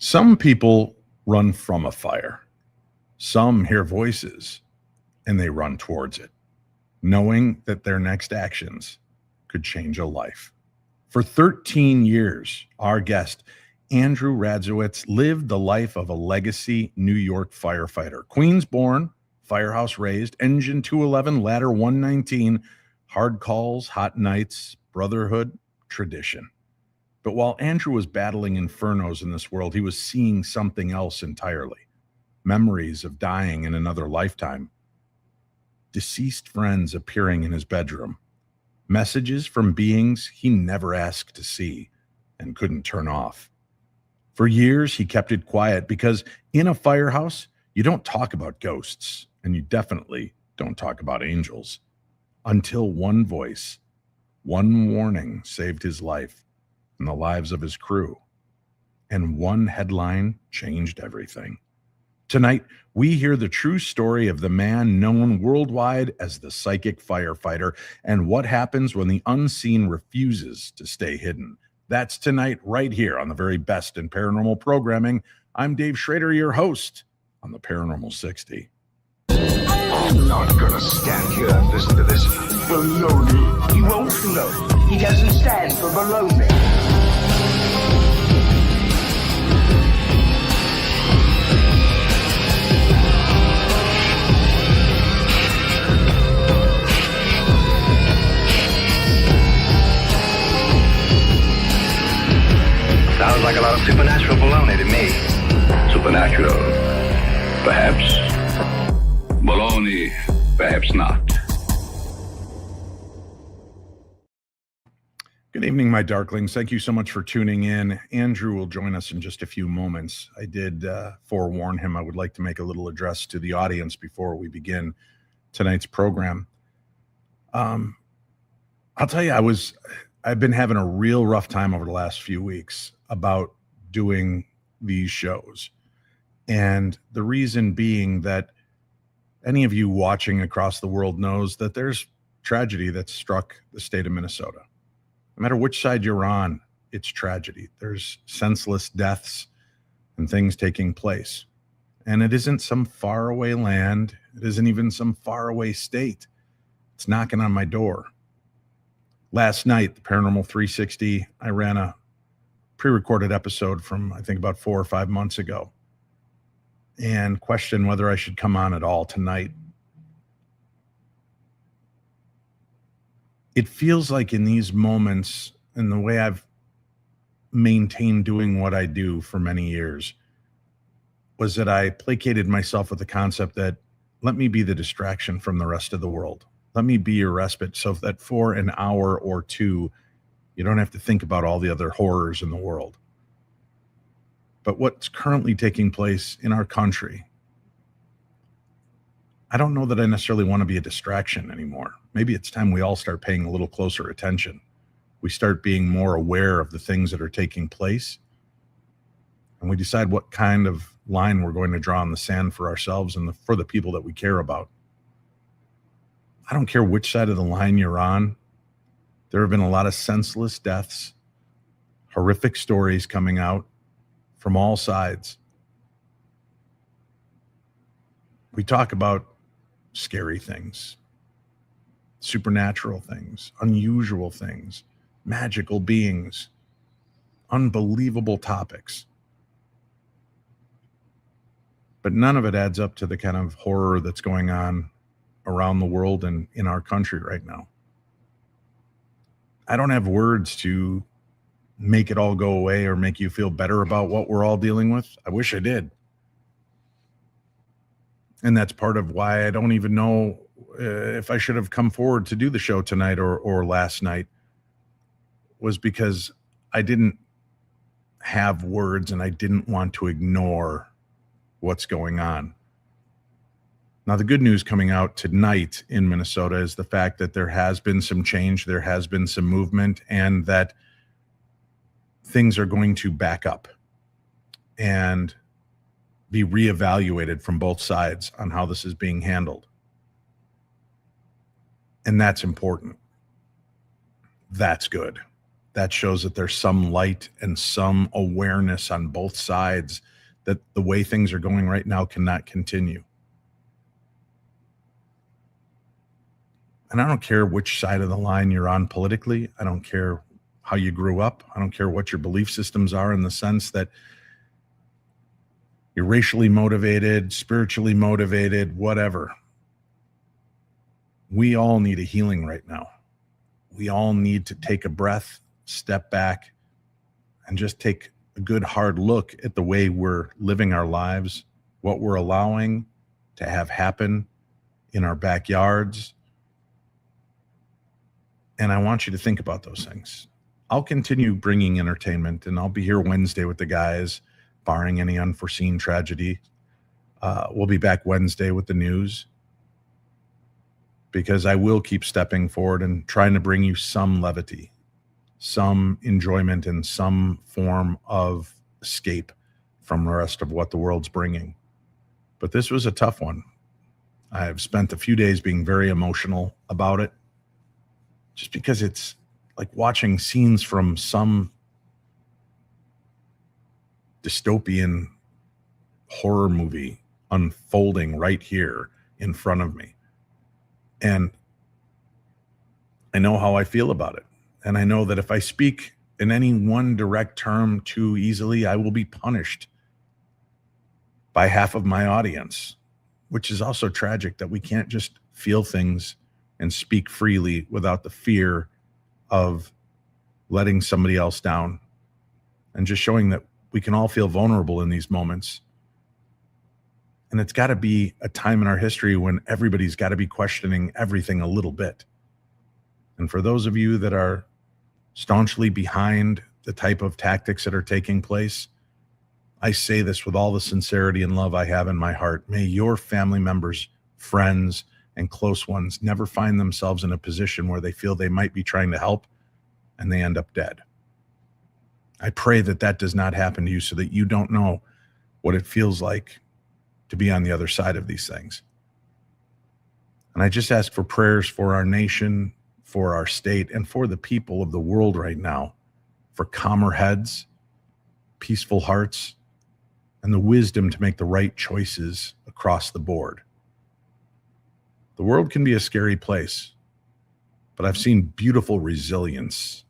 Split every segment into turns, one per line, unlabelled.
Some people run from a fire. Some hear voices and they run towards it, knowing that their next actions could change a life. For 13 years, our guest, Andrew Radziewicz, lived the life of a legacy New York firefighter. Queens-born, firehouse raised, engine 211, ladder 119, hard calls, hot nights, brotherhood, tradition. But while Andrew was battling infernos in this world, he was seeing something else entirely. Memories of dying in another lifetime. Deceased friends appearing in his bedroom. Messages from beings he never asked to see and couldn't turn off. For years, he kept it quiet because in a firehouse, you don't talk about ghosts, and you definitely don't talk about angels. Until one voice, one warning saved his life and the lives of his crew. And one headline changed everything. Tonight, we hear the true story of the man known worldwide as the Psychic Firefighter and what happens when the unseen refuses to stay hidden. That's tonight right here on the very best in paranormal programming. I'm Dave Schrader, your host on the Paranormal 60.
I'm not gonna stand here and listen to this baloney.
He won't float. He doesn't stand for baloney.
Sounds like a lot of supernatural baloney to me.
Supernatural, perhaps. Baloney, perhaps not.
Good evening, my darklings. Thank you so much for tuning in. Andrew will join us in just a few moments. I did forewarn him I would like to make a little address to the audience before we begin tonight's program. I'll tell you, I've been having a real rough time over the last few weeks about doing these shows. And the reason being that any of you watching across the world knows that there's tragedy that struck the state of Minnesota. No matter which side you're on, it's tragedy. There's senseless deaths and things taking place. And it isn't some faraway land. It isn't even some faraway state. It's knocking on my door. Last night, the Paranormal 360, I ran a pre-recorded episode from, I think, about 4 or 5 months ago and questioned whether I should come on at all tonight. It feels like in these moments, and the way I've maintained doing what I do for many years, was that I placated myself with the concept that let me be the distraction from the rest of the world. Let me be your respite so that for an hour or two, you don't have to think about all the other horrors in the world. But what's currently taking place in our country, I don't know that I necessarily want to be a distraction anymore. Maybe it's time we all start paying a little closer attention. We start being more aware of the things that are taking place. And we decide what kind of line we're going to draw in the sand for ourselves and for the people that we care about. I don't care which side of the line you're on. There have been a lot of senseless deaths, horrific stories coming out from all sides. We talk about scary things, supernatural things, unusual things, magical beings, unbelievable topics. But none of it adds up to the kind of horror that's going on around the world and in our country right now. I don't have words to make it all go away or make you feel better about what we're all dealing with. I wish I did. And that's part of why I don't even know if I should have come forward to do the show tonight or last night, was because I didn't have words and I didn't want to ignore what's going on. Now, the good news coming out tonight in Minnesota is the fact that there has been some change, there has been some movement, and that things are going to back up and be reevaluated from both sides on how this is being handled. And that's important. That's good. that shows that there's some light and some awareness on both sides that the way things are going right now cannot continue. And I don't care which side of the line you're on politically. I don't care how you grew up. I don't care what your belief systems are, in the sense that you're racially motivated, spiritually motivated, whatever. We all need a healing right now. We all need to take a breath, step back, and just take a good hard look at the way we're living our lives, what we're allowing to have happen in our backyards. And I want you to think about those things. I'll continue bringing entertainment, and I'll be here Wednesday with the guys, barring any unforeseen tragedy. We'll be back Wednesday with the news, because I will keep stepping forward and trying to bring you some levity, some enjoyment, and some form of escape from the rest of what the world's bringing. But this was a tough one. I've spent a few days being very emotional about it, just because it's like watching scenes from some dystopian horror movie unfolding right here in front of me. And I know how I feel about it. And I know that if I speak in any one direct term too easily, I will be punished by half of my audience, which is also tragic, that we can't just feel things and speak freely without the fear of letting somebody else down, and just showing that we can all feel vulnerable in these moments. And it's got to be a time in our history when everybody's got to be questioning everything a little bit. And for those of you that are staunchly behind the type of tactics that are taking place, I say this with all the sincerity and love I have in my heart. May your family members, friends, and close ones never find themselves in a position where they feel they might be trying to help and they end up dead. I pray that that does not happen to you, so that you don't know what it feels like to be on the other side of these things. And I just ask for prayers for our nation, for our state, and for the people of the world right now, for calmer heads, peaceful hearts, and the wisdom to make the right choices across the board. The world can be a scary place, but I've seen beautiful resilience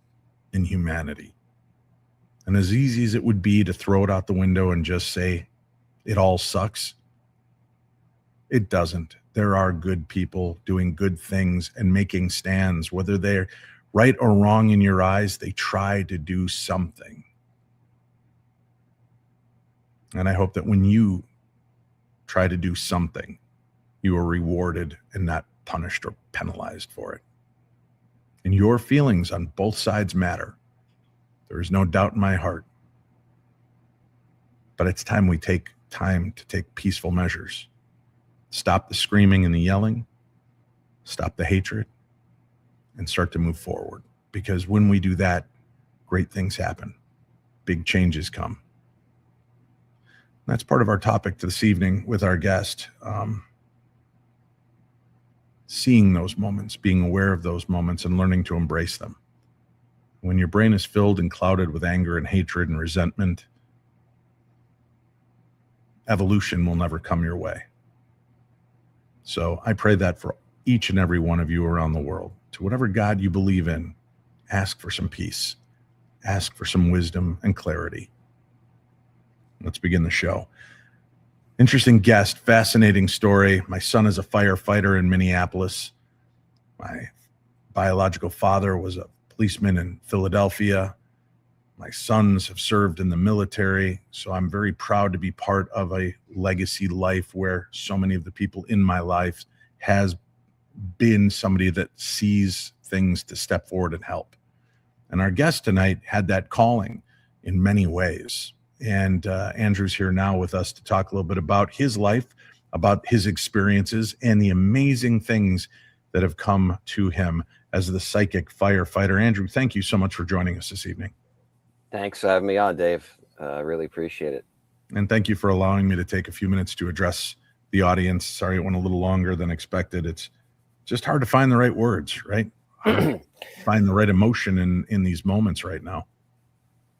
in humanity. And as easy as it would be to throw it out the window and just say, it all sucks, it doesn't. There are good people doing good things and making stands. Whether they're right or wrong in your eyes, they try to do something. And I hope that when you try to do something, you are rewarded and not punished or penalized for it. And your feelings on both sides matter. There is no doubt in my heart. But it's time we take time to take peaceful measures. Stop the screaming and the yelling. Stop the hatred. And start to move forward. Because when we do that, great things happen. Big changes come. That's part of our topic this evening with our guest. Seeing those moments, being aware of those moments, and learning to embrace them. When your brain is filled and clouded with anger and hatred and resentment, evolution will never come your way. So I pray that for each and every one of you around the world. To whatever God you believe in, ask for some peace. Ask for some wisdom and clarity. Let's begin the show. Interesting guest, fascinating story. My son is a firefighter in Minneapolis. My biological father was a policeman in Philadelphia. My sons have served in the military, so I'm very proud to be part of a legacy life where so many of the people in my life has been somebody that sees things to step forward and help. And our guest tonight had that calling in many ways. And Andrew's here now with us to talk a little bit about his life, about his experiences, and the amazing things that have come to him as the psychic firefighter. Andrew, thank you so much for joining us this evening.
Thanks for having me on, Dave. I really appreciate it.
And thank you for allowing me to take a few minutes to address the audience. Sorry it went a little longer than expected. It's just hard to find the right words, right? find the right emotion in these moments right now.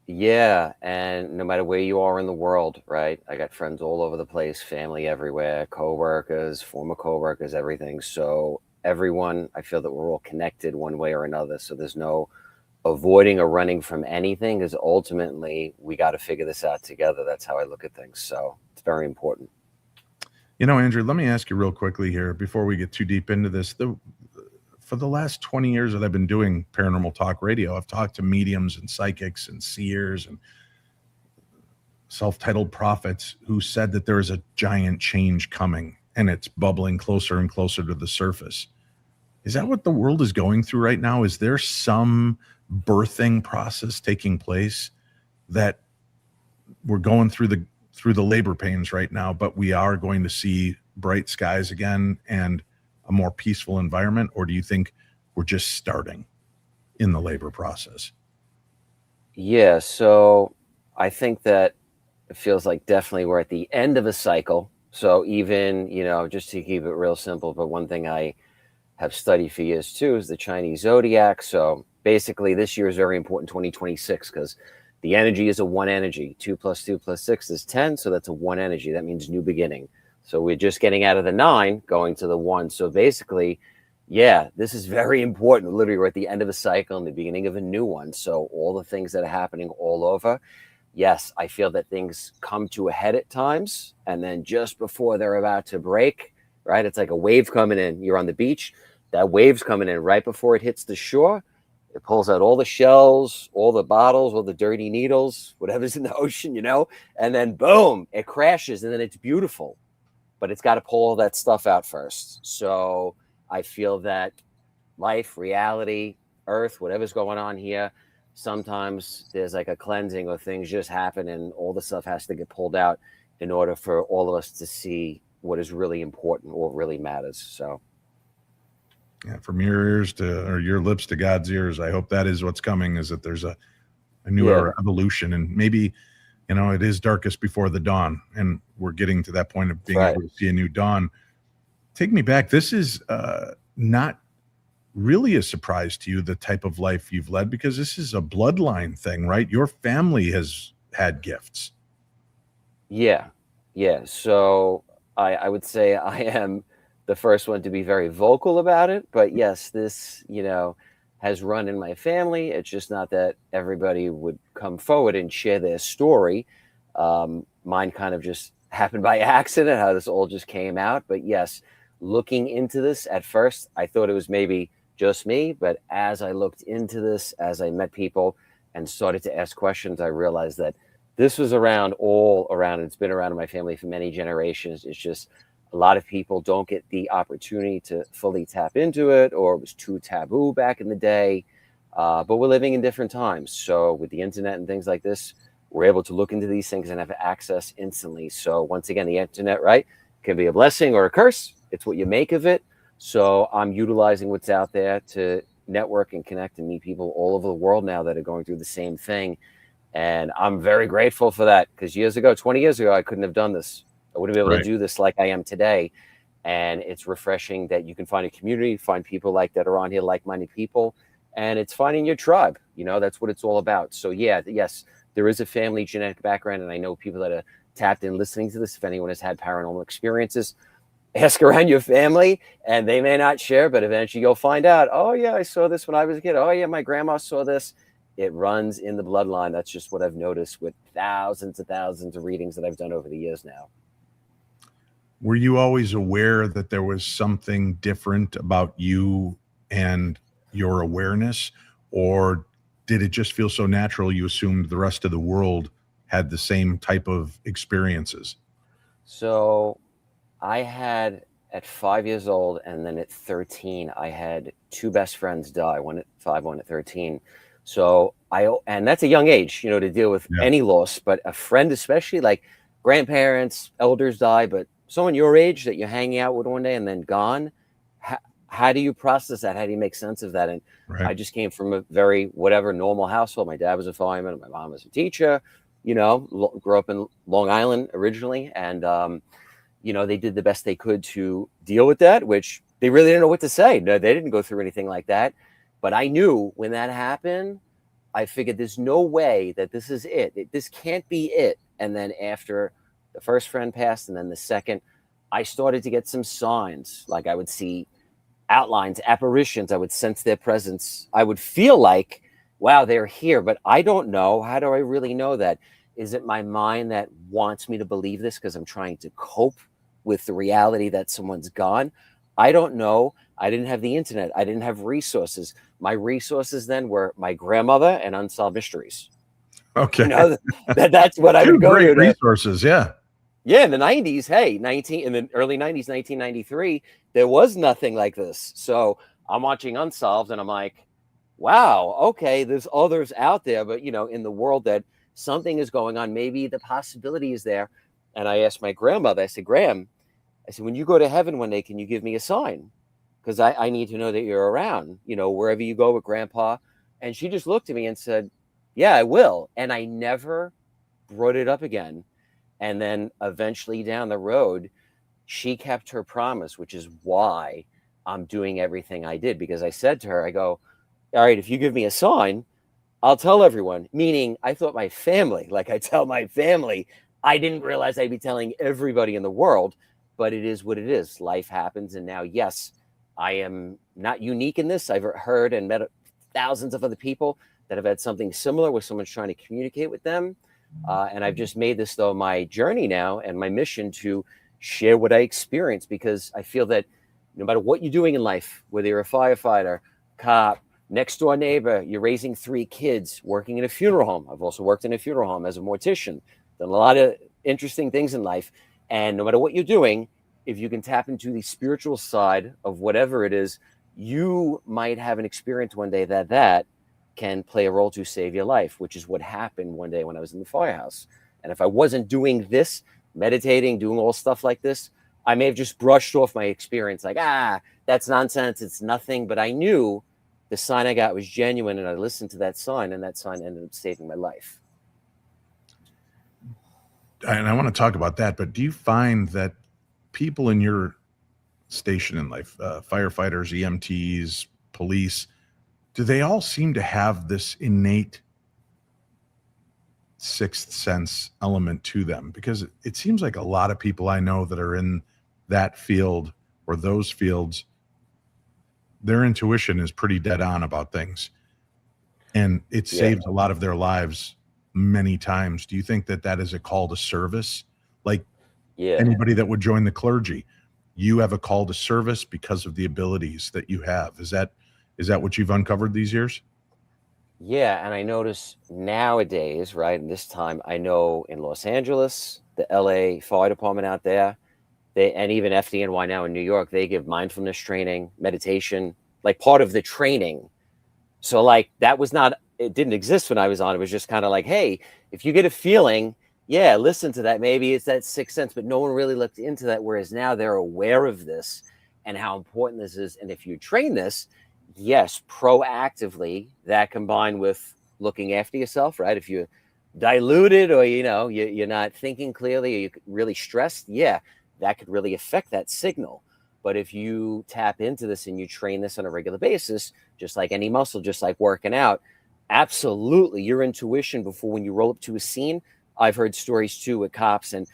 Yeah, and no matter where you are in the world, right? I got friends all over the place, family everywhere, coworkers, former coworkers, everything. So everyone, I feel that we're all connected one way or another. So there's no avoiding or running from anything, because ultimately we got to figure this out together. That's how I look at things. So it's very important.
Andrew, let me ask you real quickly here before we get too deep into this. For the last 20 years that I've been doing paranormal talk radio, I've talked to mediums and psychics and seers and self-titled prophets who said that there is a giant change coming and it's bubbling closer and closer to the surface. Is that what the world is going through right now? Is there some birthing process taking place that we're going through the labor pains right now, but we are going to see bright skies again and a more peaceful environment? Or do you think we're just starting in the labor process?
Yeah, so I think that it feels like definitely we're at the end of a cycle. So even, just to keep it real simple, but one thing I have studied for years too is the Chinese zodiac. So basically this year is very important, 2026, because the energy is a one energy. 2 + 2 + 6 is 10. So that's a one energy. That means new beginning. So we're just getting out of the 9, going to the 1. So basically, yeah, this is very important. Literally, we're at the end of a cycle and the beginning of a new one. So all the things that are happening all over, yes, I feel that things come to a head at times. And then just before they're about to break, right? It's like a wave coming in. You're on the beach. That wave's coming in right before it hits the shore. It pulls out all the shells, all the bottles, all the dirty needles, whatever's in the ocean, and then boom, it crashes and then it's beautiful. But it's got to pull all that stuff out first. So I feel that life, reality, earth, whatever's going on here, sometimes there's like a cleansing or things just happen and all the stuff has to get pulled out in order for all of us to see what is really important or really matters. So
yeah, from your ears or your lips to God's ears, I hope that is what's coming, is that there's a new evolution, and maybe it is darkest before the dawn, and we're getting to that point of being able to see a new dawn. Take me back. This is not really a surprise to you, the type of life you've led, because this is a bloodline thing, right? Your family has had gifts.
Yeah. So I would say I am the first one to be very vocal about it. But yes, this, has run in my family. It's just not that everybody would come forward and share their story. Mine kind of just happened by accident, how this all just came out. But yes, looking into this at first, I thought it was maybe just me. But as I looked into this, as I met people and started to ask questions, I realized that this was all around. It's been around in my family for many generations. It's just a lot of people don't get the opportunity to fully tap into it, or it was too taboo back in the day. But we're living in different times. So with the internet and things like this, we're able to look into these things and have access instantly. So once again, the internet, right, can be a blessing or a curse. It's what you make of it. So I'm utilizing what's out there to network and connect and meet people all over the world now that are going through the same thing. And I'm very grateful for that, because 20 years ago, I couldn't have done this. I wouldn't be able to do this like I am today. And it's refreshing that you can find a community, find people like that are on here, like-minded people. And it's finding your tribe. That's what it's all about. So yes, there is a family genetic background. And I know people that are tapped in listening to this. If anyone has had paranormal experiences, ask around your family and they may not share, but eventually you'll find out, oh yeah, I saw this when I was a kid. Oh yeah, my grandma saw this. It runs in the bloodline. That's just what I've noticed with thousands and thousands of readings that I've done over the years now.
Were you always aware that there was something different about you and your awareness, or did it just feel so natural you assumed the rest of the world had the same type of experiences?
So I had, at 5 years old, and then at 13, I had 2 best friends die, one at 5, one at 13. So and that's a young age, to deal with any loss, but a friend, especially, like grandparents, elders die, but someone your age that you're hanging out with one day and then gone, how do you process that? How do you make sense of that? And I just came from a very normal household. My dad was a fireman, my mom was a teacher, grew up in Long Island originally. And, they did the best they could to deal with that, which they really didn't know what to say. No, they didn't go through anything like that. But I knew when that happened, I figured there's no way that this is it. This can't be it. And then after the first friend passed and then the second, I started to get some signs. Like I would see outlines, apparitions. I would sense their presence. I would feel like, wow, they're here, but I don't know. How do I really know that? Is it my mind that wants me to believe this because I'm trying to cope with the reality that someone's gone? I don't know. I didn't have the internet. I didn't have resources. My resources then were my grandmother and unsolved mysteries.
Okay.
You know, that's what I would go
great
to.
Resources, yeah.
Yeah, in the 90s, hey, in the early 90s, 1993, there was nothing like this. So I'm watching Unsolved and I'm like, wow, okay, there's others out there, but you know, in the world that something is going on, maybe the possibility is there. And I asked my grandmother, I said, Graham, I said, when you go to heaven one day, can you give me a sign? Because I need to know that you're around, you know, wherever you go with grandpa. And she just looked at me and said, yeah, I will. And I never brought it up again. And then eventually down the road, she kept her promise, which is why I'm doing everything I did. Because I said to her, I go, all right, if you give me a sign, I'll tell everyone. Meaning I thought my family, like I tell my family, I didn't realize I'd be telling everybody in the world, but it is what it is. Life happens. And now, yes, I am not unique in this. I've heard and met thousands of other people that have had something similar where someone's trying to communicate with them. And I've just made this, though, my journey now and my mission to share what I experienced, because I feel that no matter what you're doing in life, whether you're a firefighter, cop, next door neighbor, you're raising 3 kids, working in a funeral home. I've also worked in a funeral home as a mortician, done a lot of interesting things in life. And no matter what you're doing, if you can tap into the spiritual side of whatever it is, you might have an experience one day that can play a role to save your life, which is what happened one day when I was in the firehouse. And if I wasn't doing this, meditating, doing all stuff like this, I may have just brushed off my experience like, that's nonsense, it's nothing. But I knew the sign I got was genuine, and I listened to that sign, and that sign ended up saving my life.
And I want to talk about that, but do you find that people in your station in life, firefighters, EMTs, police, do they all seem to have this innate sixth sense element to them? Because it seems like a lot of people I know that are in that field or those fields, their intuition is pretty dead on about things, and it saves a lot of their lives many times. Do you think that that is a call to service? Like anybody that would join the clergy, you have a call to service because of the abilities that you have. Is that what you've uncovered these years?
Yeah, and I notice nowadays, right, and this time I know in Los Angeles, the LA Fire Department out there, and even FDNY now in New York, they give mindfulness training, meditation, like part of the training. So like that was not, it didn't exist when I was on. It was just kind of like, hey, if you get a feeling, listen to that. Maybe it's that sixth sense, but no one really looked into that. Whereas now they're aware of this and how important this is. And if you train this, yes, proactively, that combined with looking after yourself, right? If you're diluted or, you're not thinking clearly or you're really stressed, that could really affect that signal. But if you tap into this and you train this on a regular basis, just like any muscle, just like working out, absolutely, your intuition before when you roll up to a scene. I've heard stories too with cops and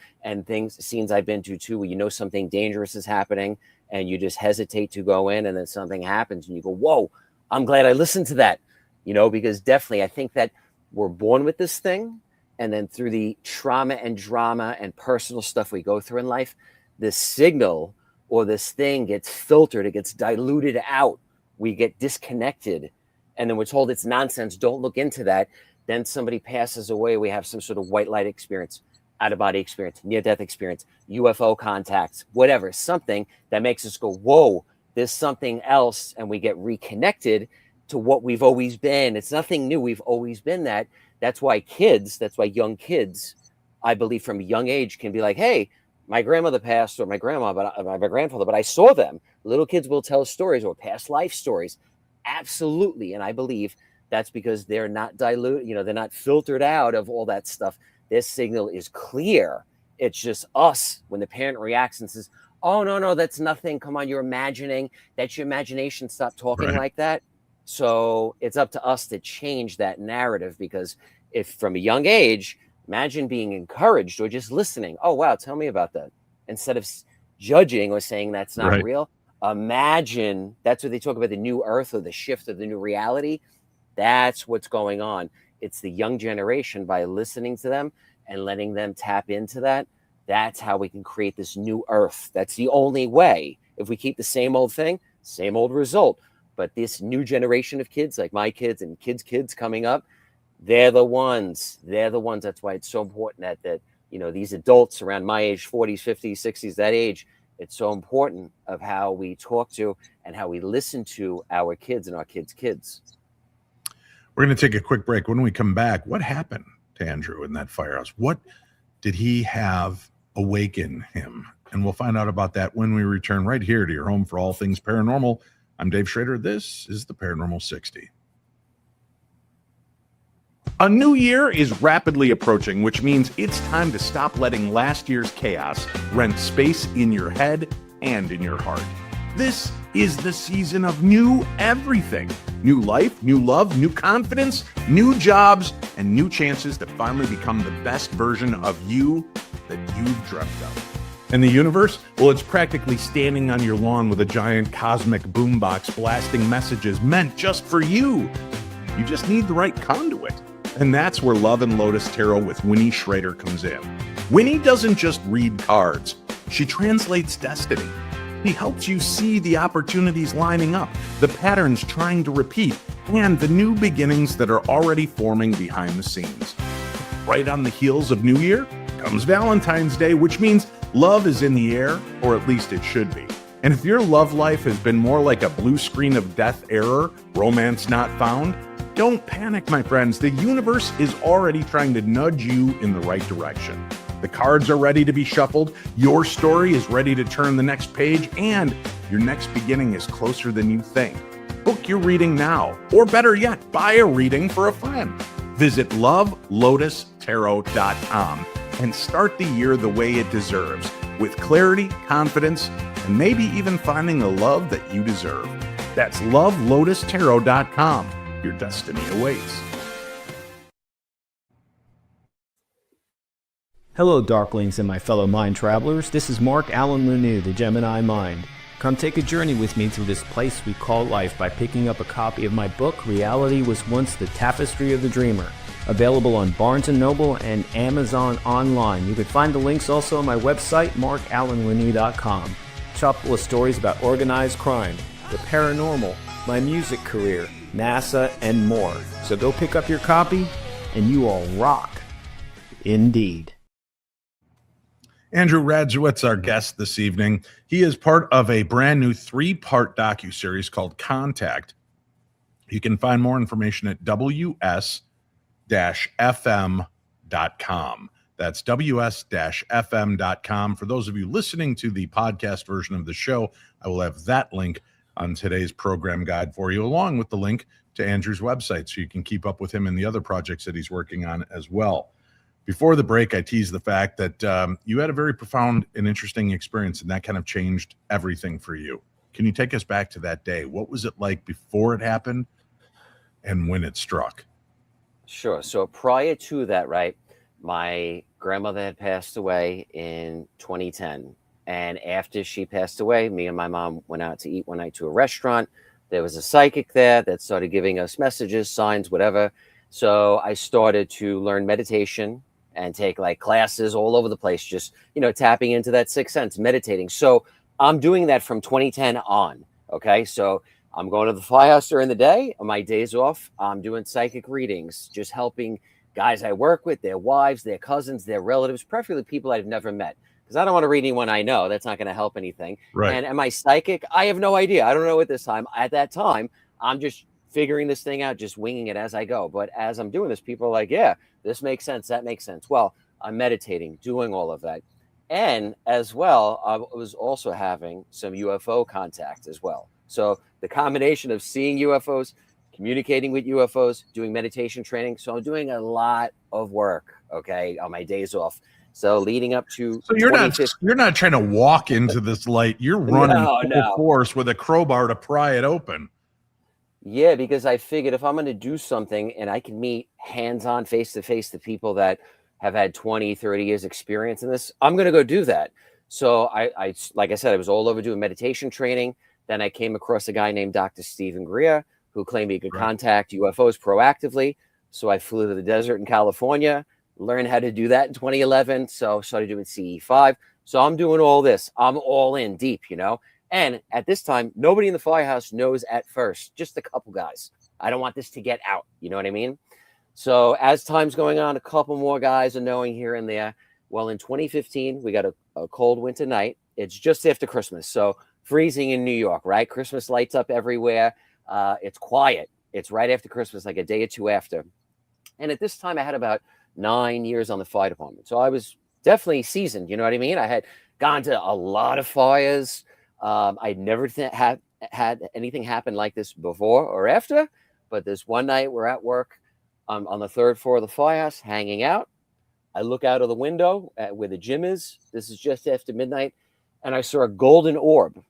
scenes I've been to too, where you know something dangerous is happening and you just hesitate to go in, and then something happens and you go, whoa, I'm glad I listened to that, because definitely I think that we're born with this thing. And then through the trauma and drama and personal stuff we go through in life, this signal or this thing gets filtered, it gets diluted out. We get disconnected. And then we're told it's nonsense. Don't look into that. Then somebody passes away. We have some sort of white light experience, out-of-body experience, near-death experience, UFO contacts, whatever, something that makes us go, whoa, there's something else. And we get reconnected to what we've always been. It's nothing new. We've always been that. That's why young kids, I believe from a young age, can be like, hey, my grandmother passed or my grandfather, but I saw them. Little kids will tell stories or past life stories. Absolutely. And I believe that's because they're not diluted, they're not filtered out of all that stuff. Their signal is clear. It's just us when the parent reacts and says, oh, no, that's nothing. Come on, you're imagining. That's your imagination. Stop talking like that. So it's up to us to change that narrative, because if from a young age, imagine being encouraged or just listening. Oh, wow, tell me about that. Instead of judging or saying that's not real. Imagine, that's what they talk about, the new earth or the shift of the new reality. That's what's going on. It's the young generation. By listening to them and letting them tap into that, that's how we can create this new earth. That's the only way. If we keep the same old thing, same old result. But this new generation of kids, like my kids and kids coming up, they're the ones. That's why it's so important that these adults around my age, 40s, 50s, 60s, that age, it's so important of how we talk to and how we listen to our kids and our kids.
We're going to take a quick break. When we come back, what happened to Andrew in that firehouse? What did he have awaken him? And we'll find out about that when we return right here to your home for all things paranormal. I'm Dave Schrader. This is the Paranormal 60.
A new year is rapidly approaching, which means it's time to stop letting last year's chaos rent space in your head and in your heart. This is the season of new everything. New life, new love, new confidence, new jobs, and new chances to finally become the best version of you that you've dreamt of.
And the universe?
Well, it's practically standing on your lawn with a giant cosmic boombox blasting messages meant just for you. You just need the right conduit. And that's where Love and Lotus Tarot with Winnie Schrader comes in. Winnie doesn't just read cards. She translates destiny. He helps you see the opportunities lining up, the patterns trying to repeat, and the new beginnings that are already forming behind the scenes. Right on the heels of New Year comes Valentine's Day, which means love is in the air, or at least it should be. And if your love life has been more like a blue screen of death error, romance not found, don't panic, my friends. The universe is already trying to nudge you in the right direction. The cards are ready to be shuffled, your story is ready to turn the next page, and your next beginning is closer than you think. Book your reading now, or better yet, buy a reading for a friend. Visit lovelotustarot.com and start the year the way it deserves, with clarity, confidence, and maybe even finding the love that you deserve. That's lovelotustarot.com. Your destiny awaits.
Hello, Darklings and my fellow mind travelers. This is Mark Allen Lanou, the Gemini Mind. Come take a journey with me through this place we call life by picking up a copy of my book, Reality Was Once the Tapestry of the Dreamer, available on Barnes & Noble and Amazon online. You can find the links also on my website, markallenlanou.com. Chock full of stories about organized crime, the paranormal, my music career, NASA, and more. So go pick up your copy, and you all rock. Indeed.
Andrew Radziewicz, our guest this evening. He is part of a brand new 3-part docuseries called Contact. You can find more information at ws-fm.com. That's ws-fm.com. For those of you listening to the podcast version of the show, I will have that link on today's program guide for you, along with the link to Andrew's website, so you can keep up with him and the other projects that he's working on as well. Before the break, I teased the fact that you had a very profound and interesting experience, and that kind of changed everything for you. Can you take us back to that day? What was it like before it happened and when it struck?
Sure. So prior to that, right, my grandmother had passed away in 2010. And after she passed away, me and my mom went out to eat one night to a restaurant. There was a psychic there that started giving us messages, signs, whatever. So I started to learn meditation and take like classes all over the place, just, tapping into that sixth sense, meditating. So I'm doing that from 2010 on. Okay. So I'm going to the firehouse during the day. On my days off, I'm doing psychic readings, just helping guys I work with, their wives, their cousins, their relatives, preferably people I've never met. Because I don't want to read anyone I know. That's not going to help anything.
Right.
And am I psychic? I have no idea. I don't know at this time. At that time, I'm just figuring this thing out, just winging it as I go. But as I'm doing this, people are like, yeah, this makes sense. That makes sense. Well, I'm meditating, doing all of that. And as well, I was also having some UFO contact as well. So the combination of seeing UFOs, communicating with UFOs, doing meditation training. So I'm doing a lot of work, okay, on my days off. So leading up to,
so you're not trying to walk into this light. You're running full force with a crowbar to pry it open.
Yeah, because I figured if I'm going to do something and I can meet hands-on, face-to-face the people that have had 20, 30 years experience in this, I'm going to go do that. So like I said, I was all over doing meditation training. Then I came across a guy named Dr. Stephen Greer who claimed he could contact UFOs proactively. So I flew to the desert in California, learned how to do that in 2011. So started doing CE5. So I'm doing all this. I'm all in deep, you know. And at this time, nobody in the firehouse knows at first, just a couple guys. I don't want this to get out. You know what I mean? So as time's going on, a couple more guys are knowing here and there. Well, in 2015, we got a cold winter night. It's just after Christmas. So freezing in New York, right? Christmas lights up everywhere. It's quiet. It's right after Christmas, like a day or two after. And at this time, I had about 9 years on the fire department. So I was definitely seasoned. You know what I mean? I had gone to a lot of fires. I'd never had anything happen like this before or after, but this one night we're at work on the third floor of the firehouse hanging out. I look out of the window at where the gym is. This is just after midnight. And I saw a golden orb,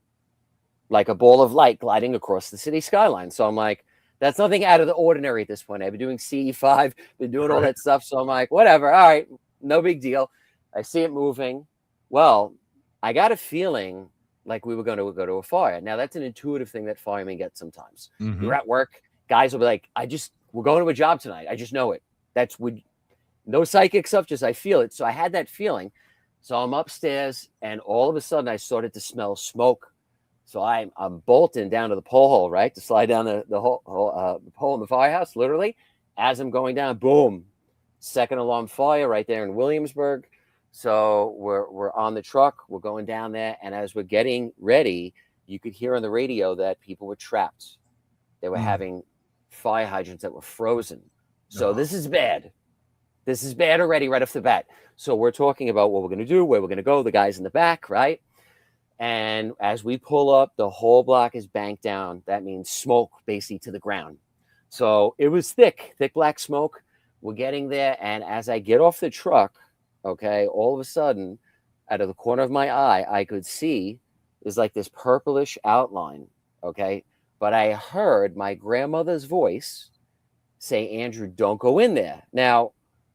like a ball of light gliding across the city skyline. So I'm like, that's nothing out of the ordinary at this point. I've been doing CE5, been doing all that stuff. So I'm like, whatever. All right, no big deal. I see it moving. Well, I got a feeling like we were going to go to a fire. Now, that's an intuitive thing that firemen get sometimes. You're at work, guys will be like, we're going to a job tonight. I just know it. No psychic stuff, just I feel it. So I had that feeling. So I'm upstairs, and all of a sudden I started to smell smoke. So I'm bolting down to the pole hole, right, to slide down the pole in the firehouse, literally. As I'm going down, boom, second alarm fire right there in Williamsburg. So we're on the truck, we're going down there, and as we're getting ready, you could hear on the radio that people were trapped. They were having fire hydrants that were frozen. So this is bad. This is bad already right off the bat. So we're talking about what we're going to do, where we're going to go, the guys in the back, right? And as we pull up, the whole block is banked down. That means smoke basically to the ground. So it was thick black smoke. We're getting there, and as I get off the truck, okay, all of a sudden, out of the corner of my eye, I could see there's like this purplish outline, okay? But I heard my grandmother's voice say, Andrew, don't go in there. Now,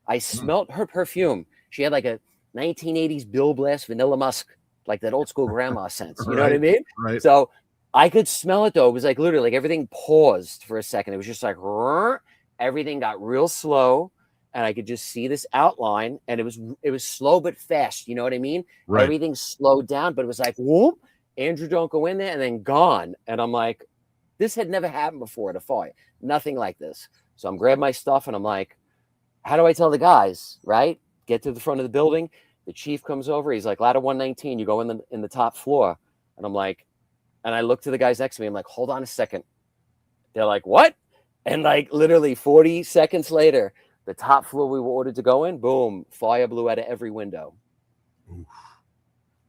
I smelt her perfume. She had like a 1980s Bill Blast Vanilla Musk, like that old school grandma sense. You know what I mean?
Right.
So I could smell it, though. It was like literally like everything paused for a second. It was just like, everything got real slow. And I could just see this outline, and it was slow but fast. You know what I mean?
Right.
Everything slowed down, but it was like, whoop, Andrew, don't go in there, and then gone. And I'm like, this had never happened before at a fire. Nothing like this. So I'm grabbing my stuff, and I'm like, how do I tell the guys, right? Get to the front of the building. The chief comes over. He's like, ladder 119, you go in the top floor. And I'm like, and I look to the guys next to me. I'm like, hold on a second. They're like, what? And like literally 40 seconds later, the top floor we were ordered to go in, boom, fire blew out of every window. Oof.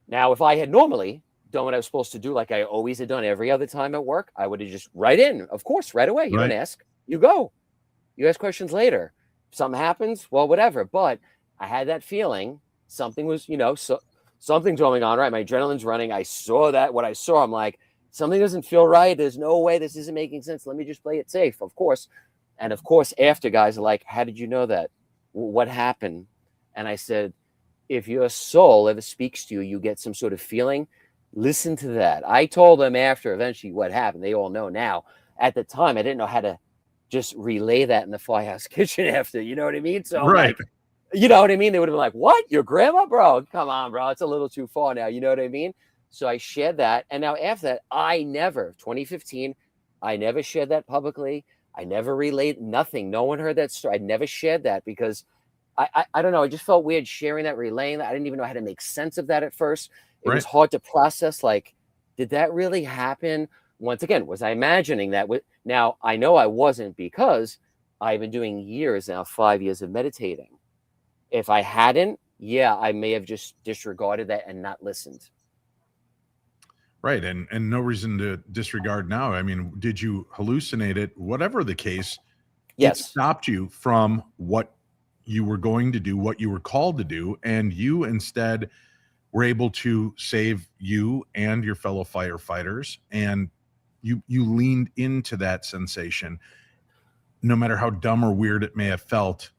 Now, if I had normally done what I was supposed to do, like I always had done every other time at work, I would have just right in, of course, right away. You don't ask, you go. You ask questions later. If something happens, well, whatever. But I had that feeling something was, something's going on, right? My adrenaline's running. I saw that. What I saw, I'm like, something doesn't feel right. There's no way this isn't making sense. Let me just play it safe, of course. And of course, after guys are like, how did you know that? What happened? And I said, if your soul ever speaks to you, you get some sort of feeling, listen to that. I told them after eventually what happened. They all know now. At the time, I didn't know how to just relay that in the firehouse kitchen after, you know what I mean? So
right.
Like, you know what I mean? They would have been like, what? Your grandma? Bro, come on, bro. It's a little too far now. You know what I mean? So I shared that. And now after that, 2015, I never shared that publicly. I never relayed nothing. No one heard that story. I never shared that because I don't know. I just felt weird sharing that, relaying that. I didn't even know how to make sense of that at first. It was hard to process. Like, did that really happen? Once again, was I imagining that? Now, I know I wasn't because I've been doing years now, 5 years of meditating. If I hadn't, I may have just disregarded that and not listened.
Right. And no reason to disregard now. I mean, did you hallucinate it? Whatever the case,
yes,
it stopped you from what you were going to do, what you were called to do. And you instead were able to save you and your fellow firefighters and You leaned into that sensation, no matter how dumb or weird it may have felt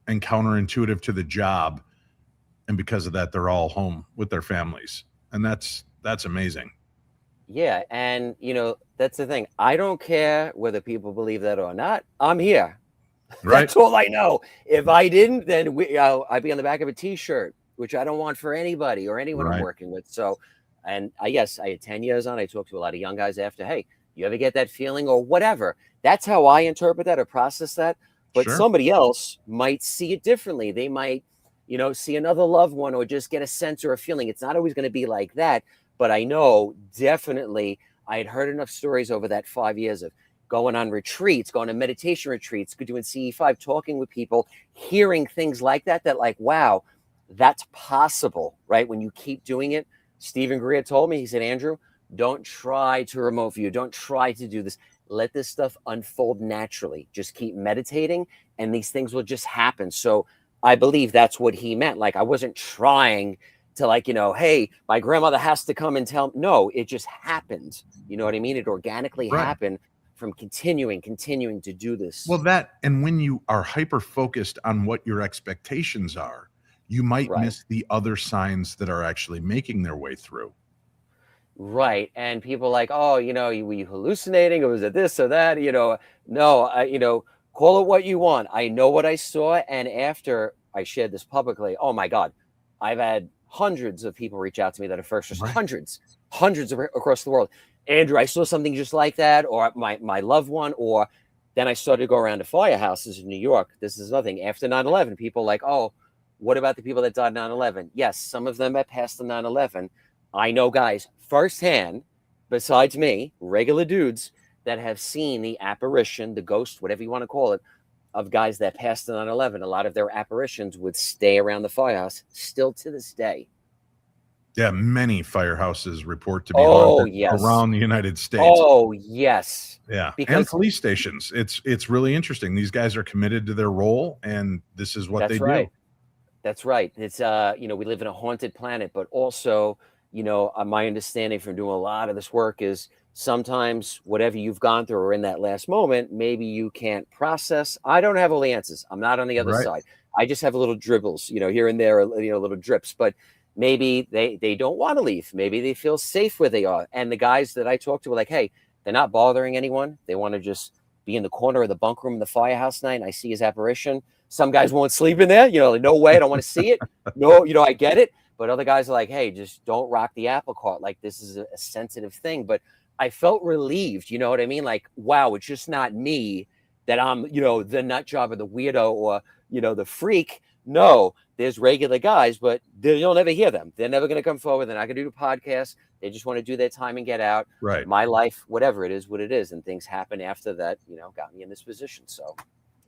and counterintuitive to the job. And because of that, they're all home with their families. And that's amazing.
Yeah. And, that's the thing. I don't care whether people believe that or not. I'm here.
Right.
That's all I know. If I didn't, then I'd be on the back of a T-shirt, which I don't want for anybody or anyone I'm working with. So, and I had 10 years on. I talked to a lot of young guys after, hey, you ever get that feeling or whatever? That's how I interpret that or process that. But somebody else might see it differently. They might, see another loved one or just get a sense or a feeling. It's not always going to be like that. But I know definitely I had heard enough stories over that 5 years of going on retreats, going to meditation retreats, doing CE5, talking with people, hearing things like that, like, wow, that's possible, right? When you keep doing it. Stephen Greer told me, he said, Andrew, don't try to remote view. Don't try to do this. Let this stuff unfold naturally. Just keep meditating and these things will just happen. So I believe that's what he meant. Like, I wasn't trying to hey, my grandmother has to come and tell me. No, it just happened. You know what I mean? It organically happened from continuing to do this.
Well, and when you are hyper focused on what your expectations are, you might miss the other signs that are actually making their way through.
Right. And people like, oh, were you hallucinating or was it this or that? No, call it what you want. I know what I saw. And after I shared this publicly, oh my God, I've had hundreds of people reach out to me that are first responders, hundreds across the world. Andrew, I saw something just like that, or my loved one, or then I started to go around to firehouses in New York. This is nothing. After 9/11, people like, oh, what about the people that died 9/11? Yes, some of them have passed the 9/11. I know guys firsthand, besides me, regular dudes that have seen the apparition, the ghost, whatever you want to call it, of guys that passed the 9/11. A lot of their apparitions would stay around the firehouse still to this day.
Yeah, many firehouses report to be haunted around the United States.
Oh, yes.
Yeah, and police stations. It's really interesting. These guys are committed to their role, and this is what they do.
That's right. It's we live in a haunted planet, but also, my understanding from doing a lot of this work is sometimes whatever you've gone through or in that last moment, maybe you can't process. I don't have all the answers. I'm not on the other side. I just have little dribbles, here and there, little drips, but maybe they don't want to leave. Maybe they feel safe where they are. And the guys that I talked to were like, hey, they're not bothering anyone. They want to just be in the corner of the bunk room in the firehouse night. And I see his apparition. Some guys won't sleep in there. No way. I don't want to see it. No, I get it. But other guys are like, hey, just don't rock the apple cart. Like, this is a sensitive thing. But I felt relieved. You know what I mean? Like, wow, it's just not me that I'm, the nut job or the weirdo or, the freak. No, there's regular guys, but you'll never hear them. They're never going to come forward. They're not going to do a podcast. They just want to do their time and get out.
Right.
My life, whatever it is, what it is. And things happen after that, got me in this position. So.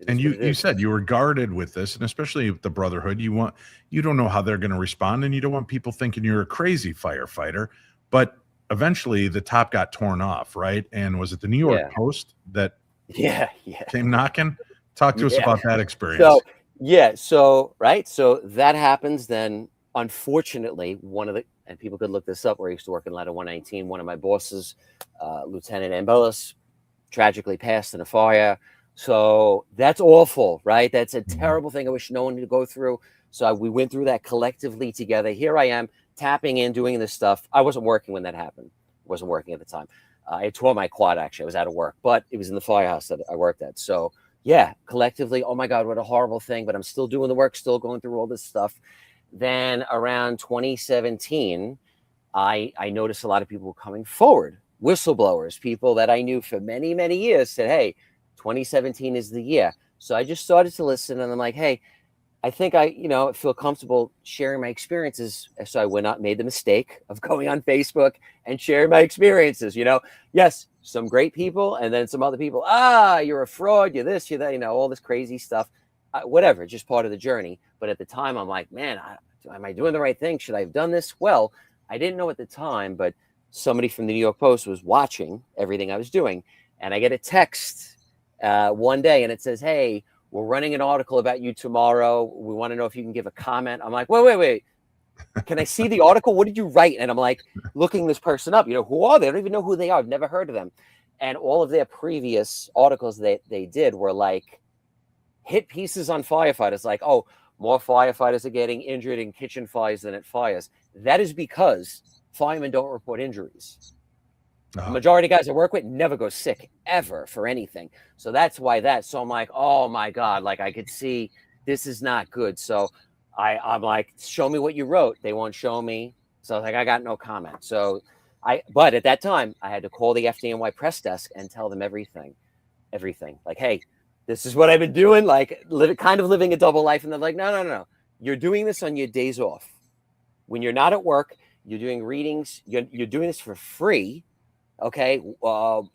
And you said you were guarded with this, and especially with the Brotherhood, you don't know how they're going to respond, and you don't want people thinking you're a crazy firefighter. But eventually the top got torn off, right? And was it the New York Post that came knocking? Talk to us about that experience.
So that happens. Then unfortunately, and people could look this up, where I used to work in Ladder 119, one of my bosses, Lieutenant Ambelis, tragically passed in a fire. So that's awful, right? That's a terrible thing. I wish no one had to go through. So we went through that collectively together. Here I am tapping in, doing this stuff. I wasn't working when that happened. I wasn't working at the time. I tore my quad, actually. I was out of work, but it was in the firehouse that I worked at. So yeah, collectively, oh my God, what a horrible thing. But I'm still doing the work, still going through all this stuff. Then around 2017, I noticed a lot of people coming forward, whistleblowers, people that I knew for many, many years said, hey, 2017 is the year. So I just started to listen, and I'm like, hey, I think I feel comfortable sharing my experiences. So I went out and made the mistake of going on Facebook and sharing my experiences. Yes, some great people, and then some other people, you're a fraud, you're this, you're that, all this crazy stuff, whatever, just part of the journey. But at the time, I'm like, man, am I doing the right thing? Should I have done this? Well, I didn't know at the time, but somebody from the New York Post was watching everything I was doing. And I get a text one day, and it says, hey, we're running an article about you tomorrow. We want to know if you can give a comment. I'm like, wait. can I see the article? What did you write? And I'm like looking this person up, who are they? I don't even know who they are. I've never heard of them. And all of their previous articles that they did were like hit pieces on firefighters, like, oh, more firefighters are getting injured in kitchen fires than at fires. That is because firemen don't report injuries. The majority of guys I work with never go sick ever for anything. So that's why that. So I'm like, oh my God, like I could see this is not good. So I'm like, show me what you wrote. They won't show me. So I was like, I got no comment. So but at that time I had to call the FDNY press desk and tell them everything. Like, hey, this is what I've been doing. Like kind of living a double life. And they're like, no. You're doing this on your days off. When you're not at work, you're doing readings. You're doing this for free. Okay,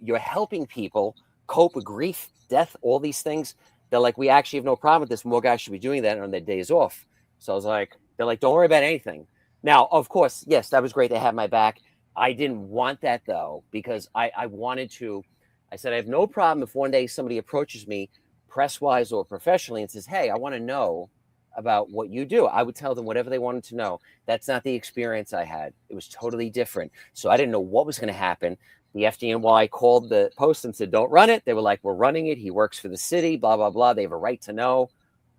you're helping people cope with grief, death, all these things. They're like, we actually have no problem with this. More guys should be doing that on their days off. So I was like, they're like, don't worry about anything. Now, of course, yes, that was great. They had my back. I didn't want that though, because I wanted to. I said, I have no problem if one day somebody approaches me press-wise or professionally and says, hey, I want to know about what you do. I would tell them whatever they wanted to know. That's not the experience I had. It was totally different. So I didn't know what was going to happen. The FDNY called the post and said, don't run it. They were like, we're running it. He works for the city, blah, blah, blah. They have a right to know,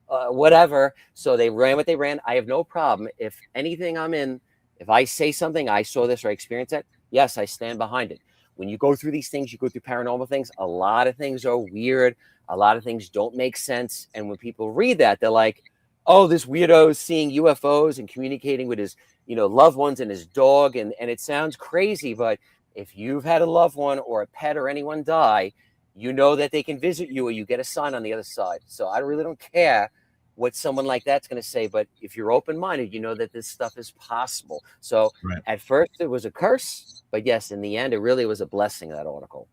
whatever. So they ran what they ran. I have no problem. If anything I'm in, if I say something, I saw this or I experienced that, yes, I stand behind it. When you go through these things, you go through paranormal things, a lot of things are weird. A lot of things don't make sense. And when people read that, they're like, oh, this weirdo is seeing UFOs and communicating with his, loved ones and his dog. And it sounds crazy, but if you've had a loved one or a pet or anyone die, you know that they can visit you or you get a sign on the other side. So I really don't care what someone like that's going to say. But if you're open-minded, you know that this stuff is possible. So At first it was a curse, but yes, in the end, it really was a blessing, that article.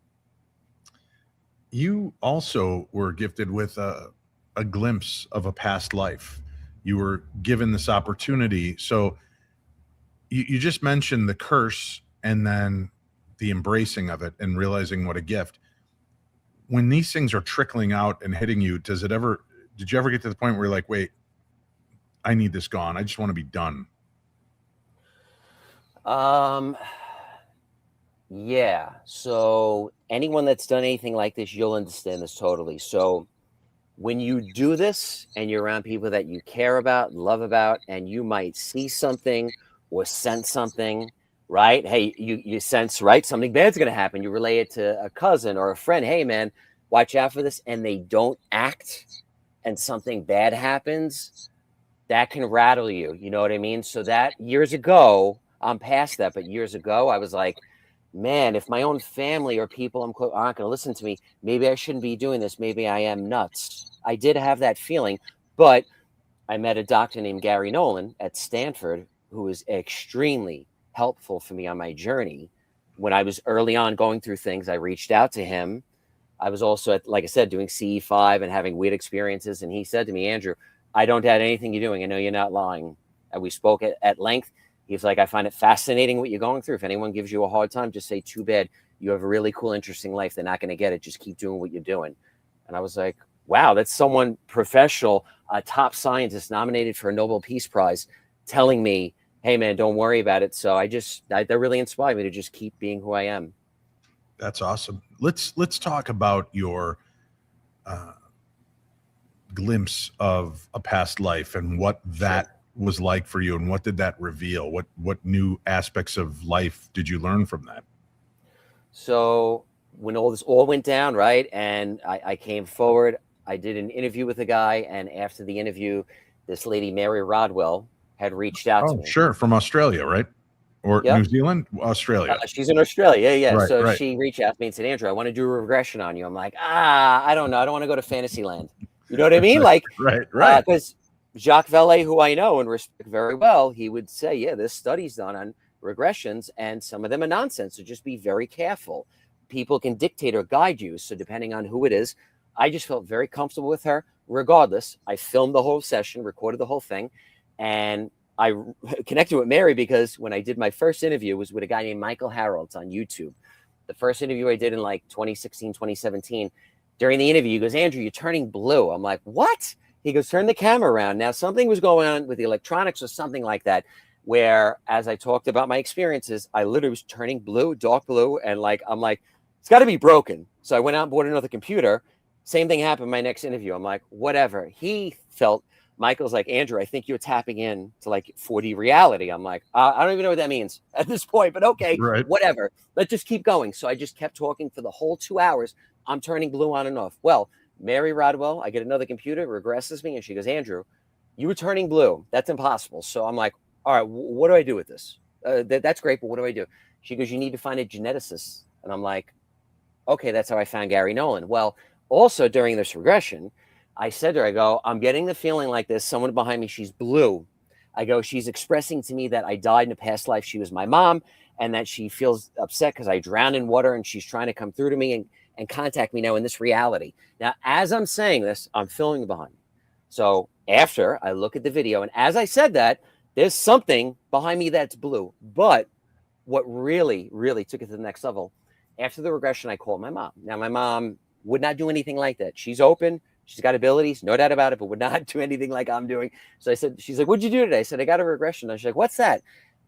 You also were gifted with a glimpse of a past life. You were given this opportunity. So you just mentioned the curse and then the embracing of it and realizing what a gift. When these things are trickling out and hitting you, did you ever get to the point where you're like, wait, I need this gone. I just want to be done.
Yeah. So anyone that's done anything like this, you'll understand this totally. So when you do this and you're around people that you care about, love about, and you might see something or sense something, right? Hey, you sense, right? Something bad's going to happen. You relay it to a cousin or a friend. Hey, man, watch out for this. And they don't act and something bad happens. That can rattle you. You know what I mean? So that years ago, I'm past that. But years ago, I was like, man, if my own family or people I'm close aren't going to listen to me, maybe I shouldn't be doing this. Maybe I am nuts. I did have that feeling, but I met a doctor named Gary Nolan at Stanford who was extremely helpful for me on my journey. When I was early on going through things, I reached out to him. I was also, like I said, doing CE5 and having weird experiences. And he said to me, Andrew, I don't doubt anything you're doing. I know you're not lying. And we spoke at length. He's like, I find it fascinating what you're going through. If anyone gives you a hard time, just say, too bad. You have a really cool, interesting life. They're not going to get it. Just keep doing what you're doing. And I was like, wow, that's someone professional, a top scientist nominated for a Nobel Peace Prize telling me, hey, man, don't worry about it. So that really inspired me to just keep being who I am.
That's awesome. Let's talk about your glimpse of a past life and what that was like for you, and what did that reveal? What new aspects of life did you learn from that?
So when all this went down, right, and I came forward, I did an interview with a guy, and after the interview, this lady, Mary Rodwell, had reached out to me.
Sure, from Australia, right? Or New Zealand? Australia.
She's in Australia, yeah.
Right,
so she reached out to me and said, Andrew, I want to do a regression on you. I'm like, I don't know. I don't want to go to Fantasyland. You know what I mean? Like,
right.
Because Jacques Vallée, who I know and respect very well, he would say, yeah, this study's done on regressions, and some of them are nonsense. So just be very careful. People can dictate or guide you. So depending on who it is, I just felt very comfortable with her. Regardless, I filmed the whole session, recorded the whole thing, and I connected with Mary because when I did my first interview was with a guy named Michael Harold's on YouTube. The first interview I did in like 2016, 2017. During the interview, he goes, Andrew, you're turning blue. I'm like, what? He goes, turn the camera around. Now, something was going on with the electronics or something like that. where, as I talked about my experiences, I literally was turning blue, dark blue, and like I'm like, it's got to be broken. So I went out and bought another computer. Same thing happened in my next interview. I'm like, whatever. He felt, Michael's like, Andrew, I think you're tapping in to like 4D reality. I'm like, I don't even know what that means at this point, but okay,
Right.
whatever. Let's just keep going. So I just kept talking for the whole 2 hours. I'm turning blue on and off. Well, Mary Rodwell, I get another computer, regresses me, and she goes, Andrew, you were turning blue. That's impossible. So I'm like, all right, what do I do with this? That's great, but what do I do? She goes, you need to find a geneticist. And I'm like, okay, that's how I found Gary Nolan. Well, also during this regression, I said to her, I go, I'm getting the feeling like this. Someone behind me, she's blue. I go, she's expressing to me that I died in a past life. She was my mom, and that she feels upset because I drowned in water, and she's trying to come through to me and contact me now in this reality. Now, as I'm saying this, I'm feeling behind me. So after I look at the video, and as I said that, there's something behind me that's blue. But what really, really took it to the next level, after the regression, I called my mom. Now, my mom would not do anything like that. She's open. She's got abilities, no doubt about it, but would not do anything like I'm doing. So I said, she's like, what'd you do today? I said, I got a regression. And she's like, what's that?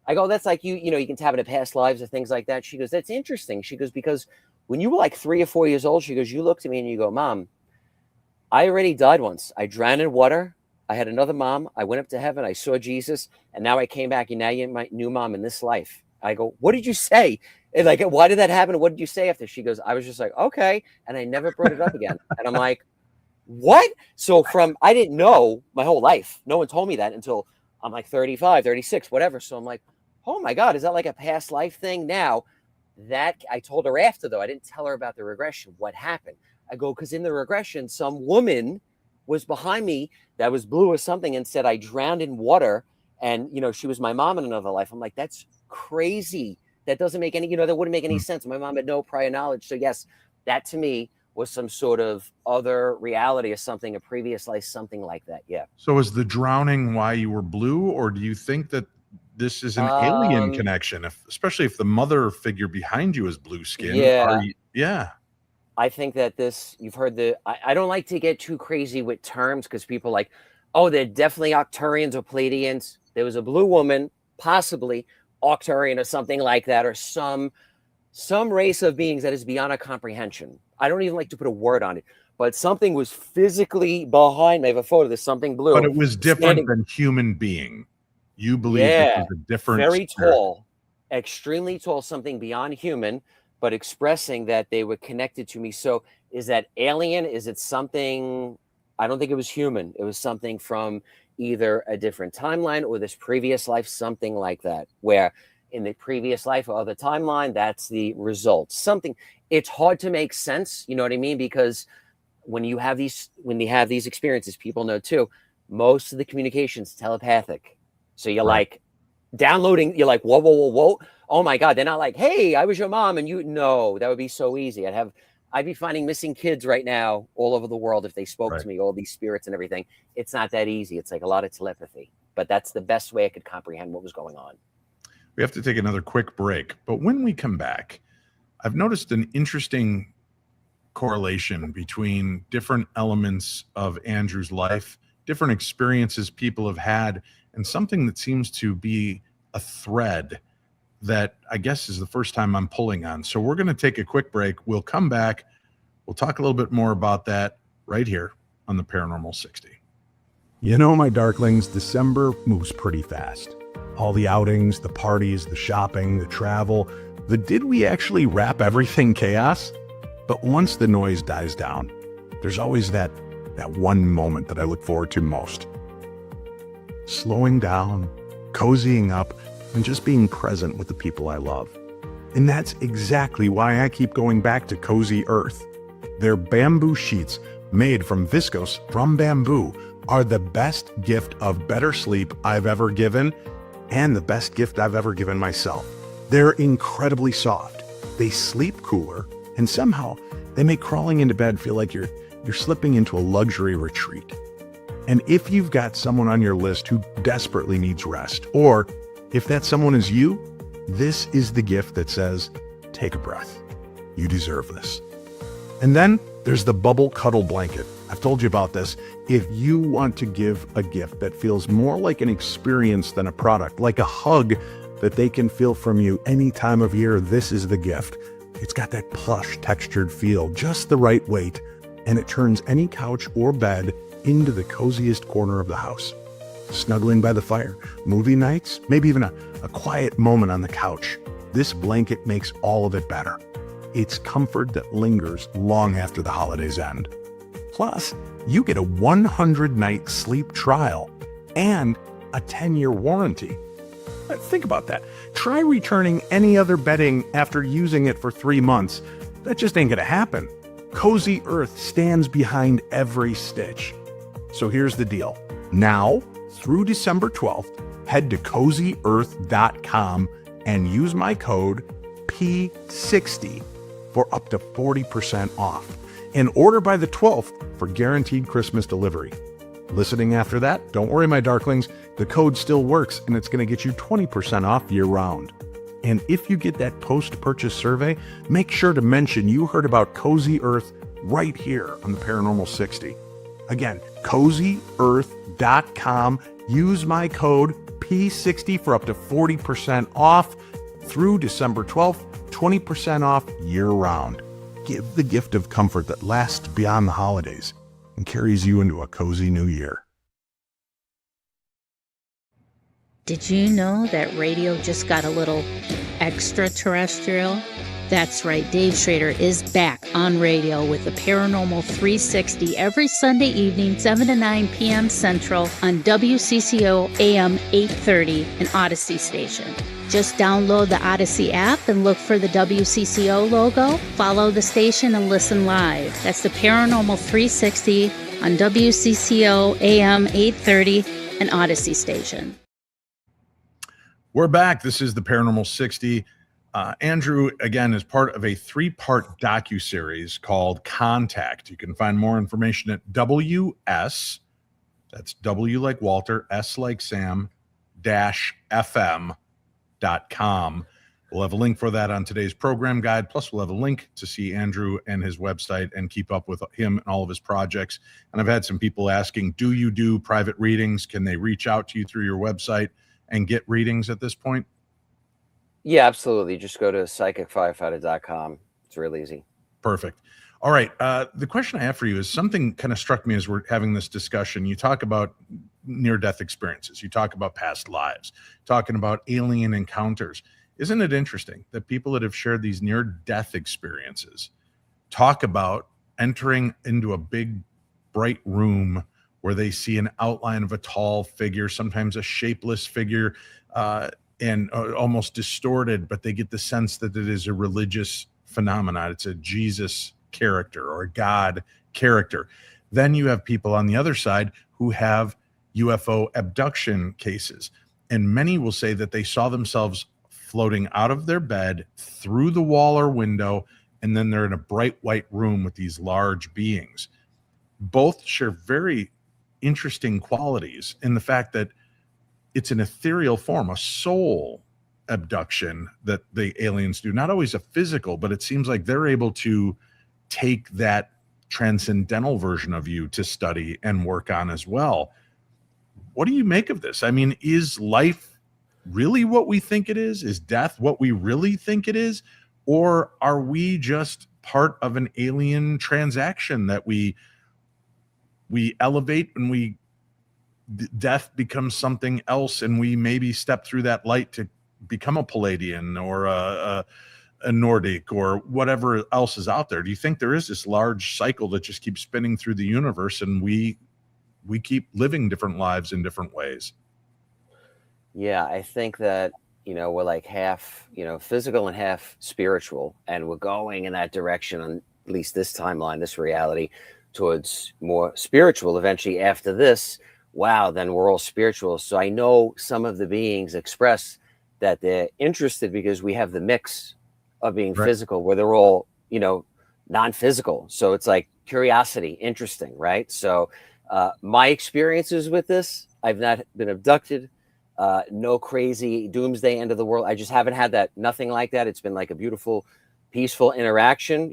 I go, that's like you know, you can tap into past lives or things like that. She goes, that's interesting. She goes, because when you were like 3 or 4 years old, she goes, you looked at me and you go, Mom, I already died once. I drowned in water. I had another mom. I went up to heaven. I saw Jesus. And now I came back, and now you're my new mom in this life. I go, what did you say? And like, why did that happen? What did you say after? She goes, I was just like, okay. And I never brought it up again. And I'm like, what? So I didn't know my whole life. No one told me that until I'm like 35, 36, whatever. So I'm like, oh my God, is that like a past life thing? Now that I told her after, though, I didn't tell her about the regression. What happened? I go, because in the regression, some woman was behind me that was blue or something and said I drowned in water, and, you know, she was my mom in another life. I'm like, that's crazy. That doesn't make any, you know, that wouldn't make any sense. My mom had no prior knowledge. So yes, that to me was some sort of other reality or something, a previous life, something like that. Yeah.
So is the drowning why you were blue, or do you think that this is an alien connection, especially if the mother figure behind you is blue skin?
Yeah. I think that you've heard I don't like to get too crazy with terms, because people are like, oh, they're definitely Arcturians or Pleiadians. There was a blue woman, possibly Arcturian or something like that, or some race of beings that is beyond our comprehension. I don't even like to put a word on it, but something was physically behind me. I have a photo. There's something blue.
But it was different than human being. You believe it was a different
very
spirit.
Tall, extremely tall, something beyond human, but expressing that they were connected to me. So is that alien? Is it something? I don't think it was human. It was something from either a different timeline or this previous life, something like that, where in the previous life or other timeline, that's the result. Something, it's hard to make sense. You know what I mean? Because when you have these experiences, people know too, most of the communication's telepathic. So you're like downloading, you're like, whoa. Oh my God. They're not like, hey, I was your mom. And no, that would be so easy. I'd be finding missing kids right now all over the world if they spoke to me, all these spirits and everything. It's not that easy. It's like a lot of telepathy, but that's the best way I could comprehend what was going on.
We have to take another quick break, but when we come back, I've noticed an interesting correlation between different elements of Andrew's life, different experiences people have had, and something that seems to be a thread that I guess is the first time I'm pulling on. So we're going to take a quick break. We'll come back. We'll talk a little bit more about that right here on the Paranormal 60.
You know, my darklings, December moves pretty fast. All the outings, the parties, the shopping, the travel, the did we actually wrap everything chaos? But once the noise dies down, there's always that one moment that I look forward to most. Slowing down, cozying up, and just being present with the people I love. And that's exactly why I keep going back to Cozy Earth. Their bamboo sheets, made from viscose from bamboo, are the best gift of better sleep I've ever given, and the best gift I've ever given myself. They're incredibly soft. They sleep cooler, and somehow they make crawling into bed feel like you're slipping into a luxury retreat. And if you've got someone on your list who desperately needs rest, or if that someone is you, this is the gift that says, take a breath. You deserve this. And then There's the bubble cuddle blanket. I've told you about this. If you want to give a gift that feels more like an experience than a product, like a hug that they can feel from you any time of year, this is the gift. It's got that plush textured feel, just the right weight, and it turns any couch or bed into the coziest corner of the house. Snuggling by the fire, movie nights, maybe even a quiet moment on the couch. This blanket makes all of it better. It's comfort that lingers long after the holidays end. Plus, you get a 100-night sleep trial and a 10-year warranty. Think about that. Try returning any other bedding after using it for 3 months. That just ain't gonna happen. Cozy Earth stands behind every stitch. So here's the deal. Now, through December 12th, head to CozyEarth.com and use my code P60 for up to 40% off. And order by the 12th for guaranteed Christmas delivery. Listening after that, don't worry, my darklings, the code still works and it's going to get you 20% off year-round. And if you get that post-purchase survey, make sure to mention you heard about Cozy Earth right here on the Paranormal 60. Again, CozyEarth.com. Use my code P60 for up to 40% off through December 12th, 20% off year-round. Give the gift of comfort that lasts beyond the holidays and carries you into a cozy new year.
Did you know that radio just got a little extraterrestrial? That's right, Dave Schrader is back on radio with the Paranormal 360 every Sunday evening, 7 to 9 p.m. Central on WCCO AM 830, an Odyssey station. Just download the Odyssey app and look for the WCCO logo, follow the station, and listen live. That's the Paranormal 360 on WCCO AM 830, an Odyssey station.
We're back. This is the Paranormal 60. Andrew, again, is part of a 3-part docuseries called Contact. You can find more information at WS, that's W like Walter, S like Sam, -FM.com. We'll have a link for that on today's program guide. Plus, we'll have a link to see Andrew and his website and keep up with him and all of his projects. And I've had some people asking, do you do private readings? Can they reach out to you through your website and get readings at this point?
Yeah, absolutely. Just go to psychicfirefighter.com. It's real easy.
Perfect. All right. The question I have for you is something kind of struck me as we're having this discussion. You talk about near-death experiences. You talk about past lives, talking about alien encounters. Isn't it interesting that people that have shared these near-death experiences talk about entering into a big, bright room where they see an outline of a tall figure, sometimes a shapeless figure, and almost distorted, but they get the sense that it is a religious phenomenon. It's a Jesus character or a God character. Then you have people on the other side who have UFO abduction cases. And many will say that they saw themselves floating out of their bed through the wall or window, and then they're in a bright white room with these large beings. Both share very interesting qualities in the fact that it's an ethereal form, a soul abduction that the aliens do. Not always a physical, but it seems like they're able to take that transcendental version of you to study and work on as well. What do you make of this? I mean, is life really what we think it is? Is death what we really think it is? Or are we just part of an alien transaction that we elevate and death becomes something else, and we maybe step through that light to become a Palladian or a Nordic or whatever else is out there? Do you think there is this large cycle that just keeps spinning through the universe, and we keep living different lives in different ways?
Yeah, I think that, we're like half, physical and half spiritual, and we're going in that direction on at least this timeline, this reality, towards more spiritual eventually after this. Wow, then we're all spiritual. So I know some of the beings express that they're interested because we have the mix of being physical where they're all, non-physical. So it's like curiosity, interesting, right? So my experiences with this, I've not been abducted, no crazy doomsday end of the world. I just haven't had that, nothing like that. It's been like a beautiful, peaceful interaction,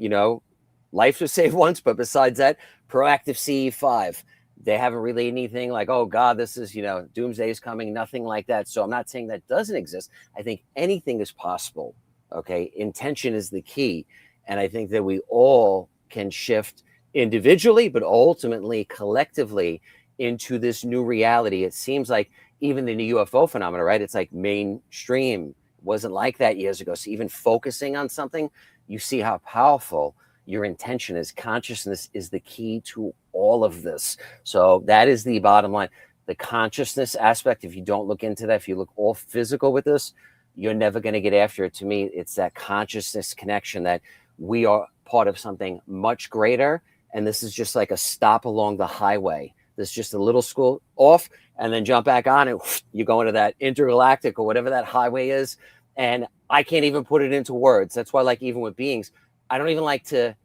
lives were saved once, but besides that, proactive CE5. They haven't really anything like, oh God, this is, doomsday is coming, nothing like that. So I'm not saying that doesn't exist. I think anything is possible. Okay. Intention is the key. And I think that we all can shift individually, but ultimately collectively into this new reality. It seems like even the UFO phenomena, right? It's like mainstream. It wasn't like that years ago. So even focusing on something, you see how powerful your intention is. Consciousness is the key to all of this. So that is the bottom line. The consciousness aspect, if you don't look into that, if you look all physical with this, you're never going to get after it. To me, it's that consciousness connection that we are part of something much greater. And this is just like a stop along the highway. This is just a little school off and then jump back on and you go into that intergalactic or whatever that highway is. And I can't even put it into words. That's why, like, even with beings, I don't even like to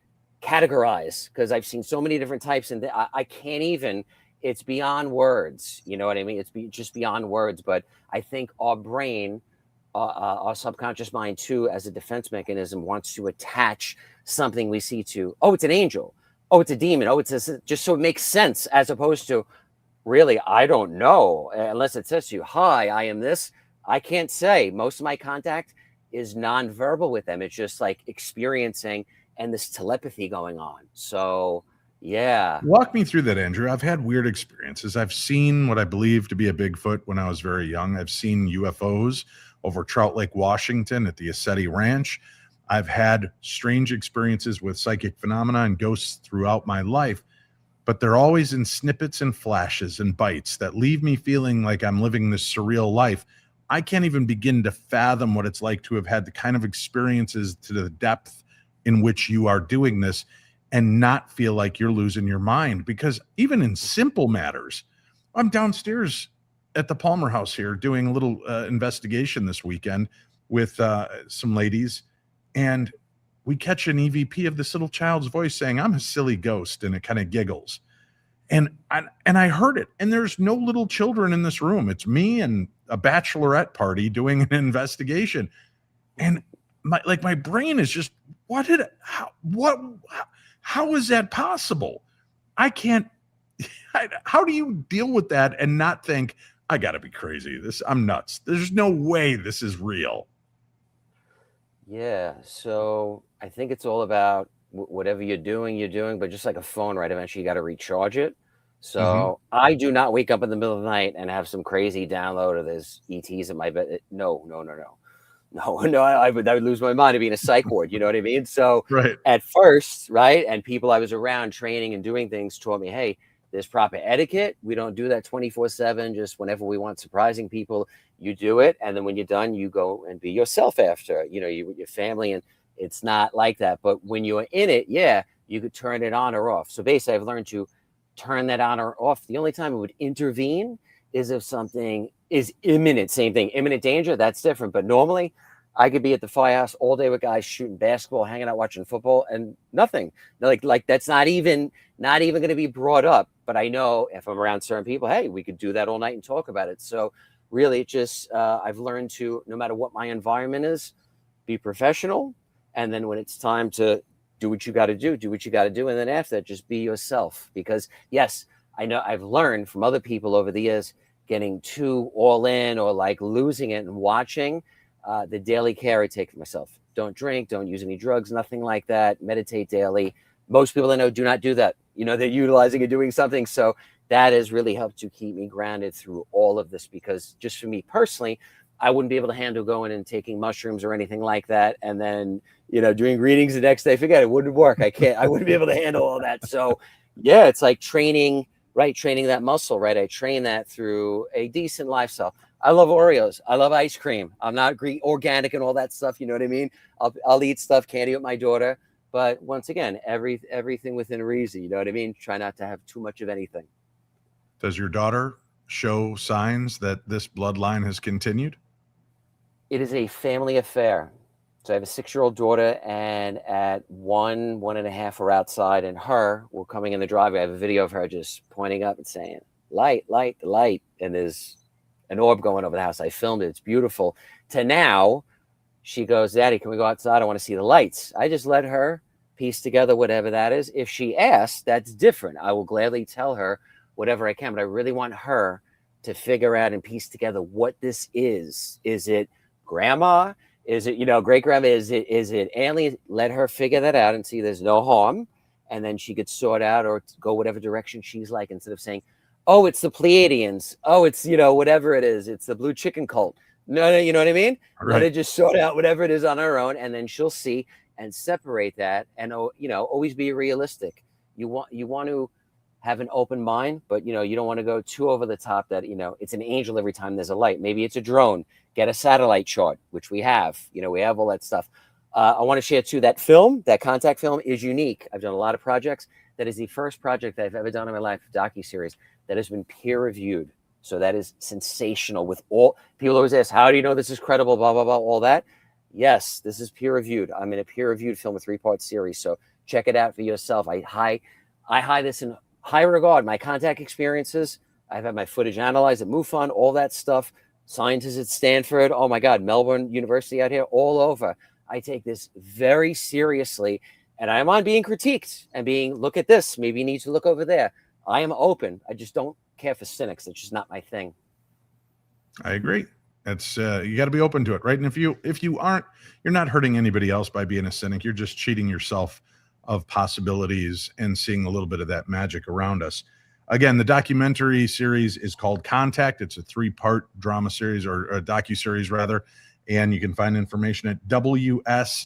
categorize because I've seen so many different types and I can't even, it's beyond words. You know what I mean? It's just beyond words. But I think our brain, our subconscious mind too, as a defense mechanism, wants to attach something we see to, oh, it's an angel. Oh, it's a demon. Oh, just so it makes sense, as opposed to, really, I don't know, unless it says to you, hi, I am this. I can't say. Most of my contact is nonverbal with them. It's just like experiencing and this telepathy going on. So, yeah.
Walk me through that, Andrew. I've had weird experiences. I've seen what I believe to be a Bigfoot when I was very young. I've seen UFOs over Trout Lake, Washington at the Assetti Ranch. I've had strange experiences with psychic phenomena and ghosts throughout my life, but they're always in snippets and flashes and bites that leave me feeling like I'm living this surreal life. I can't even begin to fathom what it's like to have had the kind of experiences to the depth in which you are doing this and not feel like you're losing your mind. Because even in simple matters, I'm downstairs at the Palmer House here doing a little investigation this weekend with some ladies, and we catch an EVP of this little child's voice saying, I'm a silly ghost, and it kind of giggles. And I heard it, and there's no little children in this room. It's me and a bachelorette party doing an investigation. And my brain is just, how is that possible? I can't, how do you deal with that and not think, I gotta be crazy. I'm nuts. There's no way this is real.
Yeah. So I think it's all about whatever you're doing, but just like a phone, right? Eventually you got to recharge it. So I do not wake up in the middle of the night and have some crazy download of there's ETs in my bed. No. I would lose my mind to be in a psych ward. You know what I mean? So
right.
At first, right. And people I was around training and doing things taught me, hey, there's proper etiquette. We don't do that 24/7. Just whenever we want surprising people, you do it. And then when you're done, you go and be yourself after, you with your family. And it's not like that. But when you're in it, yeah, you could turn it on or off. So basically, I've learned to turn that on or off. The only time it would intervene is if something is imminent. Same thing, imminent danger. That's different. But normally, I could be at the firehouse all day with guys shooting basketball, hanging out, watching football, and nothing. Like that's not even going to be brought up. But I know if I'm around certain people, hey, we could do that all night and talk about it. So really, it just I've learned to, no matter what my environment is, be professional. And then when it's time to do what you got to do, and then after that, just be yourself. Because yes, I know I've learned from other people over the years, getting too all in or like losing it and watching. The daily care I take for myself. Don't drink, don't use any drugs, nothing like that. Meditate daily. Most people I know do not do that. They're utilizing and doing something. So that has really helped to keep me grounded through all of this, because just for me personally, I wouldn't be able to handle going and taking mushrooms or anything like that. And then, doing readings the next day, forget it, wouldn't work. I wouldn't be able to handle all that. So yeah, it's like training that muscle, right? I train that through a decent lifestyle. I love Oreos. I love ice cream. I'm not organic and all that stuff. You know what I mean? I'll eat stuff, candy with my daughter. But once again, everything within reason. You know what I mean? Try not to have too much of anything.
Does your daughter show signs that this bloodline has continued?
It is a family affair. So I have a 6-year-old daughter, and at 1.5, we're outside, and we're coming in the driveway. I have a video of her just pointing up and saying, light, light, the light. And there's an orb going over the house. I filmed it. It's beautiful. To now, she goes, Daddy, can we go outside? I want to see the lights. I just let her piece together whatever that is. If she asks, that's different. I will gladly tell her whatever I can, but I really want her to figure out and piece together what this is. Is it grandma? Is it, great grandma? Is it alien? Let her figure that out and see there's no harm. And then she could sort out or go whatever direction she's like, instead of saying, oh, it's the Pleiadians. Oh, it's, whatever it is. It's the blue chicken cult. No, you know what I mean?
Right.
Let her just sort out whatever it is on her own. And then she'll see and separate that. And, always be realistic. You want to have an open mind, but, you don't want to go too over the top that, it's an angel every time there's a light. Maybe it's a drone. Get a satellite chart, which we have. We have all that stuff. I want to share too, that Contact film is unique. I've done a lot of projects. That is the first project I've ever done in my life, docuseries, that has been peer reviewed. So that is sensational. With all people always ask, how do you know this is credible? Blah, blah, blah, all that. Yes, this is peer reviewed. I'm in a peer reviewed film, a 3-part series. So check it out for yourself. I high this in high regard. My contact experiences. I've had my footage analyzed at MUFON, all that stuff. Scientists at Stanford. Oh my God, Melbourne University out here, all over. I take this very seriously, and I'm on being critiqued and look at this. Maybe you need to look over there. I am open. I just don't care for cynics. It's just not my thing.
I agree. It's you got to be open to it, right? And if you aren't, you're not hurting anybody else by being a cynic. You're just cheating yourself of possibilities and seeing a little bit of that magic around us. Again, the documentary series is called Contact. It's a 3-part drama series, or a docuseries rather. And you can find information at ws-fm.com.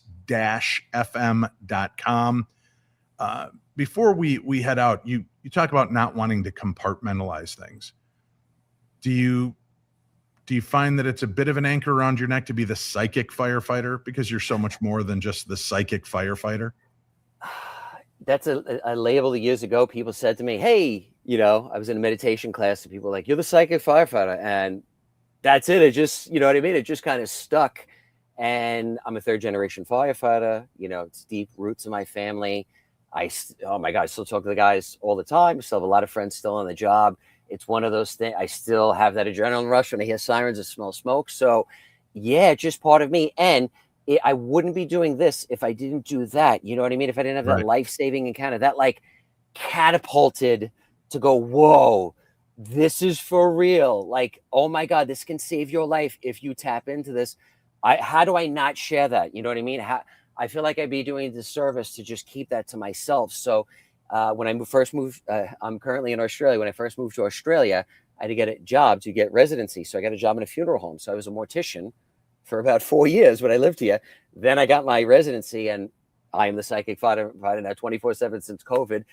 Before we head out, you talk about not wanting to compartmentalize things. Do you find that it's a bit of an anchor around your neck to be the psychic firefighter, because you're so much more than just the psychic firefighter?
That's a label years ago. People said to me, hey, I was in a meditation class and people were like, you're the psychic firefighter. And that's it. It just, you know what I mean? It just kind of stuck. And I'm a 3rd-generation firefighter. It's deep roots in my family. Oh my God, I still talk to the guys all the time. I still have a lot of friends still on the job. It's one of those things. I still have that adrenaline rush when I hear sirens or smell smoke. So yeah, it's just part of me. And I wouldn't be doing this if I didn't do that. You know what I mean? If I didn't have that life-saving encounter, that like catapulted to go, whoa, this is for real. Like, oh my God, this can save your life if you tap into this. How do I not share that? You know what I mean? I feel like I'd be doing a disservice to just keep that to myself. So when I first moved, I'm currently in Australia. When I first moved to Australia, I had to get a job to get residency. So I got a job in a funeral home. So I was a mortician for about 4 years when I lived here. Then I got my residency, and I am the psychic firefighter now 24/7 since COVID.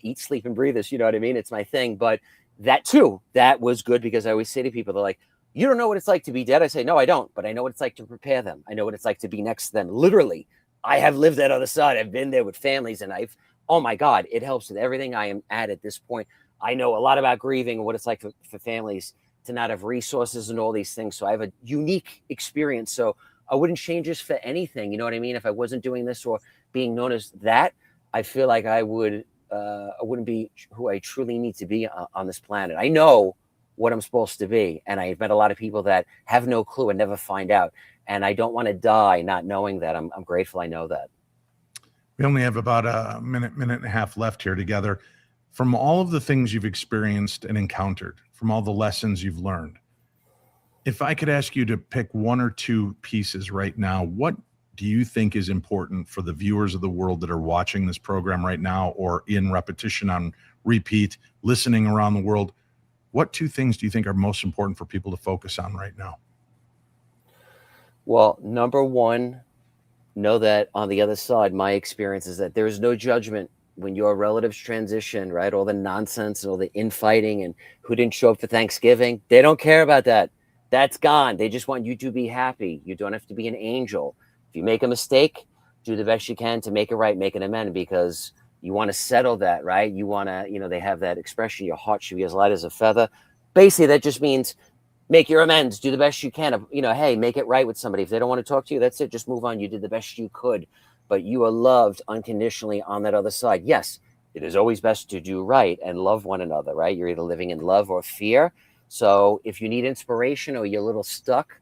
Eat, sleep, and breathe this. You know what I mean? It's my thing. But that too, that was good, because I always say to people, they're like, you don't know what it's like to be dead. I say, no, I don't. But I know what it's like to prepare them. I know what it's like to be next to them. Literally, I have lived that other side. I've been there with families, and oh my God, it helps with everything I am at this point. I know a lot about grieving and what it's like for families to not have resources and all these things. So I have a unique experience. So I wouldn't change this for anything. You know what I mean? If I wasn't doing this or being known as that, I feel like I wouldn't be who I truly need to be on this planet. I know what I'm supposed to be. And I've met a lot of people that have no clue and never find out. And I don't want to die not knowing that. I'm grateful I know that.
We only have about a minute and a half left here together. From all of the things you've experienced and encountered, from all the lessons you've learned, if I could ask you to pick 1 or 2 pieces right now, what do you think is important for the viewers of the world that are watching this program right now, or in repetition on repeat, listening around the world? What 2 things do you think are most important for people to focus on right now?
Well, number 1, know that on the other side, my experience is that there is no judgment when your relatives transition, right? All the nonsense and all the infighting and who didn't show up for Thanksgiving. They don't care about that. That's gone. They just want you to be happy. You don't have to be an angel. If you make a mistake, do the best you can to make it right, make an amend, because you want to settle that, right? You want to, they have that expression, your heart should be as light as a feather. Basically, that just means make your amends, do the best you can. Hey, make it right with somebody. If they don't want to talk to you, that's it. Just move on. You did the best you could, but you are loved unconditionally on that other side. Yes, it is always best to do right and love one another, right? You're either living in love or fear. So if you need inspiration or you're a little stuck,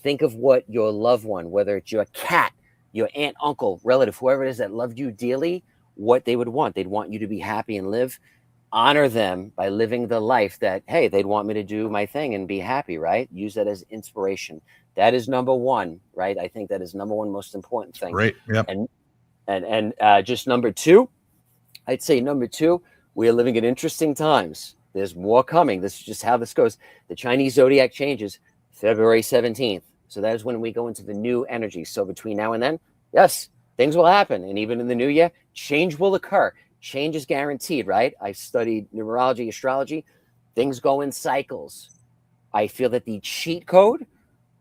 think of what your loved one, whether it's your cat your aunt, uncle, relative, whoever it is that loved you dearly, what they would want. They'd want you to be happy and live. Honor them by living the life that, hey, they'd want me to do my thing and be happy, right? Use that as inspiration. That is number one, right? I think that is number one most important thing.
Great. Yep.
And just number two, I'd say number two, we are living in interesting times. There's more coming. This is just how this goes. The Chinese zodiac changes February 17th. So that is when we go into the new energy. So between now and then, yes, things will happen. And even in the new year, change will occur. Change is guaranteed, right? I studied numerology, astrology. Things go in cycles. I feel that the cheat code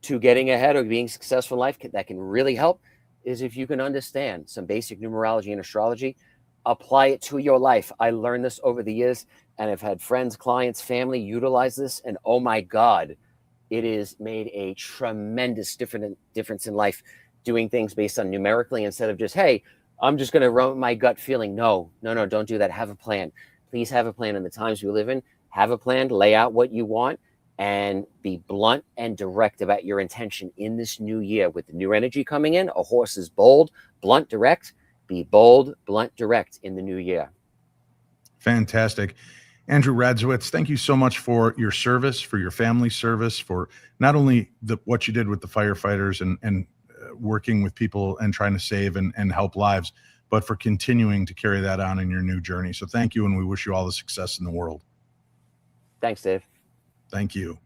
to getting ahead or being successful in life that can really help is if you can understand some basic numerology and astrology, apply it to your life. I learned this over the years, and I've had friends, clients, family utilize this, and oh my God, it has made a tremendous difference in life, doing things based on numerically instead of just, hey, I'm just going to run with my gut feeling. No, don't do that. Have a plan. Please have a plan in the times we live in. Have a plan, lay out what you want, and be blunt and direct about your intention in this new year. With the new energy coming in, a horse is bold, blunt, direct. Be bold, blunt, direct in the new year.
Fantastic. Andrew Radziewicz, thank you so much for your service, for your family service, for not only what you did with the firefighters and working with people and trying to save and help lives, but for continuing to carry that on in your new journey. So thank you, and we wish you all the success in the world.
Thanks, Dave.
Thank you.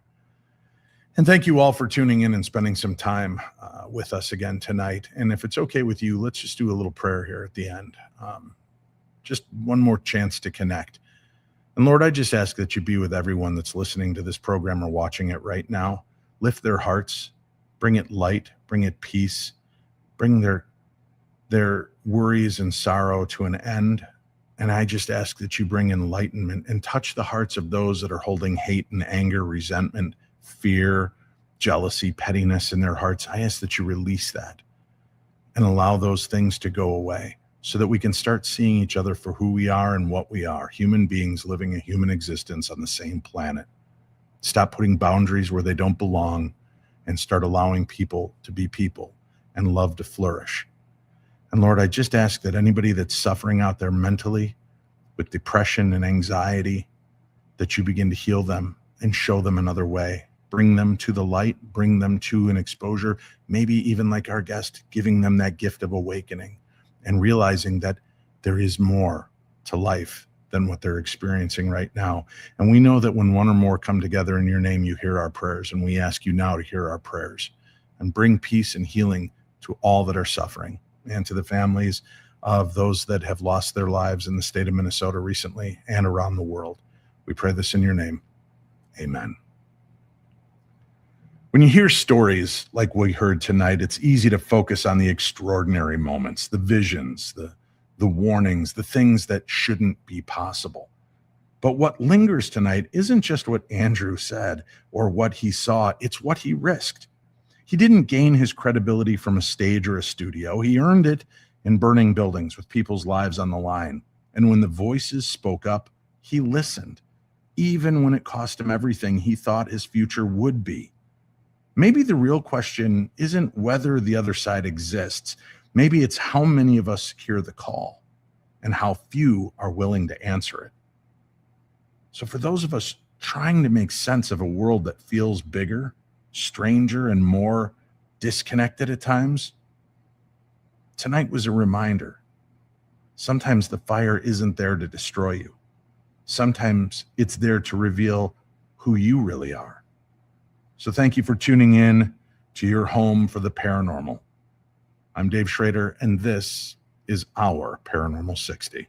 And thank you all for tuning in and spending some time with us again tonight. And if it's okay with you, let's just do a little prayer here at the end. Just one more chance to connect. And Lord, I just ask that you be with everyone that's listening to this program or watching it right now. Lift their hearts, bring it light, bring it peace, bring their worries and sorrow to an end. And I just ask that you bring enlightenment and touch the hearts of those that are holding hate and anger, resentment, fear, jealousy, pettiness in their hearts. I ask that you release that and allow those things to go away, so that we can start seeing each other for who we are and what we are, human beings living a human existence on the same planet. Stop putting boundaries where they don't belong and start allowing people to be people and love to flourish. And Lord, I just ask that anybody that's suffering out there mentally with depression and anxiety, that you begin to heal them and show them another way. Bring them to the light, bring them to an exposure, maybe even like our guest, giving them that gift of awakening and realizing that there is more to life than what they're experiencing right now. And we know that when one or more come together in your name, you hear our prayers. And we ask you now to hear our prayers and bring peace and healing to all that are suffering and to the families of those that have lost their lives in the state of Minnesota recently and around the world. We pray this in your name. Amen. When you hear stories like we heard tonight, it's easy to focus on the extraordinary moments, the visions, the warnings, the things that shouldn't be possible. But what lingers tonight isn't just what Andrew said or what he saw, it's what he risked. He didn't gain his credibility from a stage or a studio. He earned it in burning buildings with people's lives on the line. And when the voices spoke up, he listened, even when it cost him everything he thought his future would be. Maybe the real question isn't whether the other side exists. Maybe it's how many of us hear the call and how few are willing to answer it. So for those of us trying to make sense of a world that feels bigger, stranger, and more disconnected at times, tonight was a reminder. Sometimes the fire isn't there to destroy you. Sometimes it's there to reveal who you really are. So thank you for tuning in to your home for the paranormal. I'm Dave Schrader, and this is our Paranormal 60.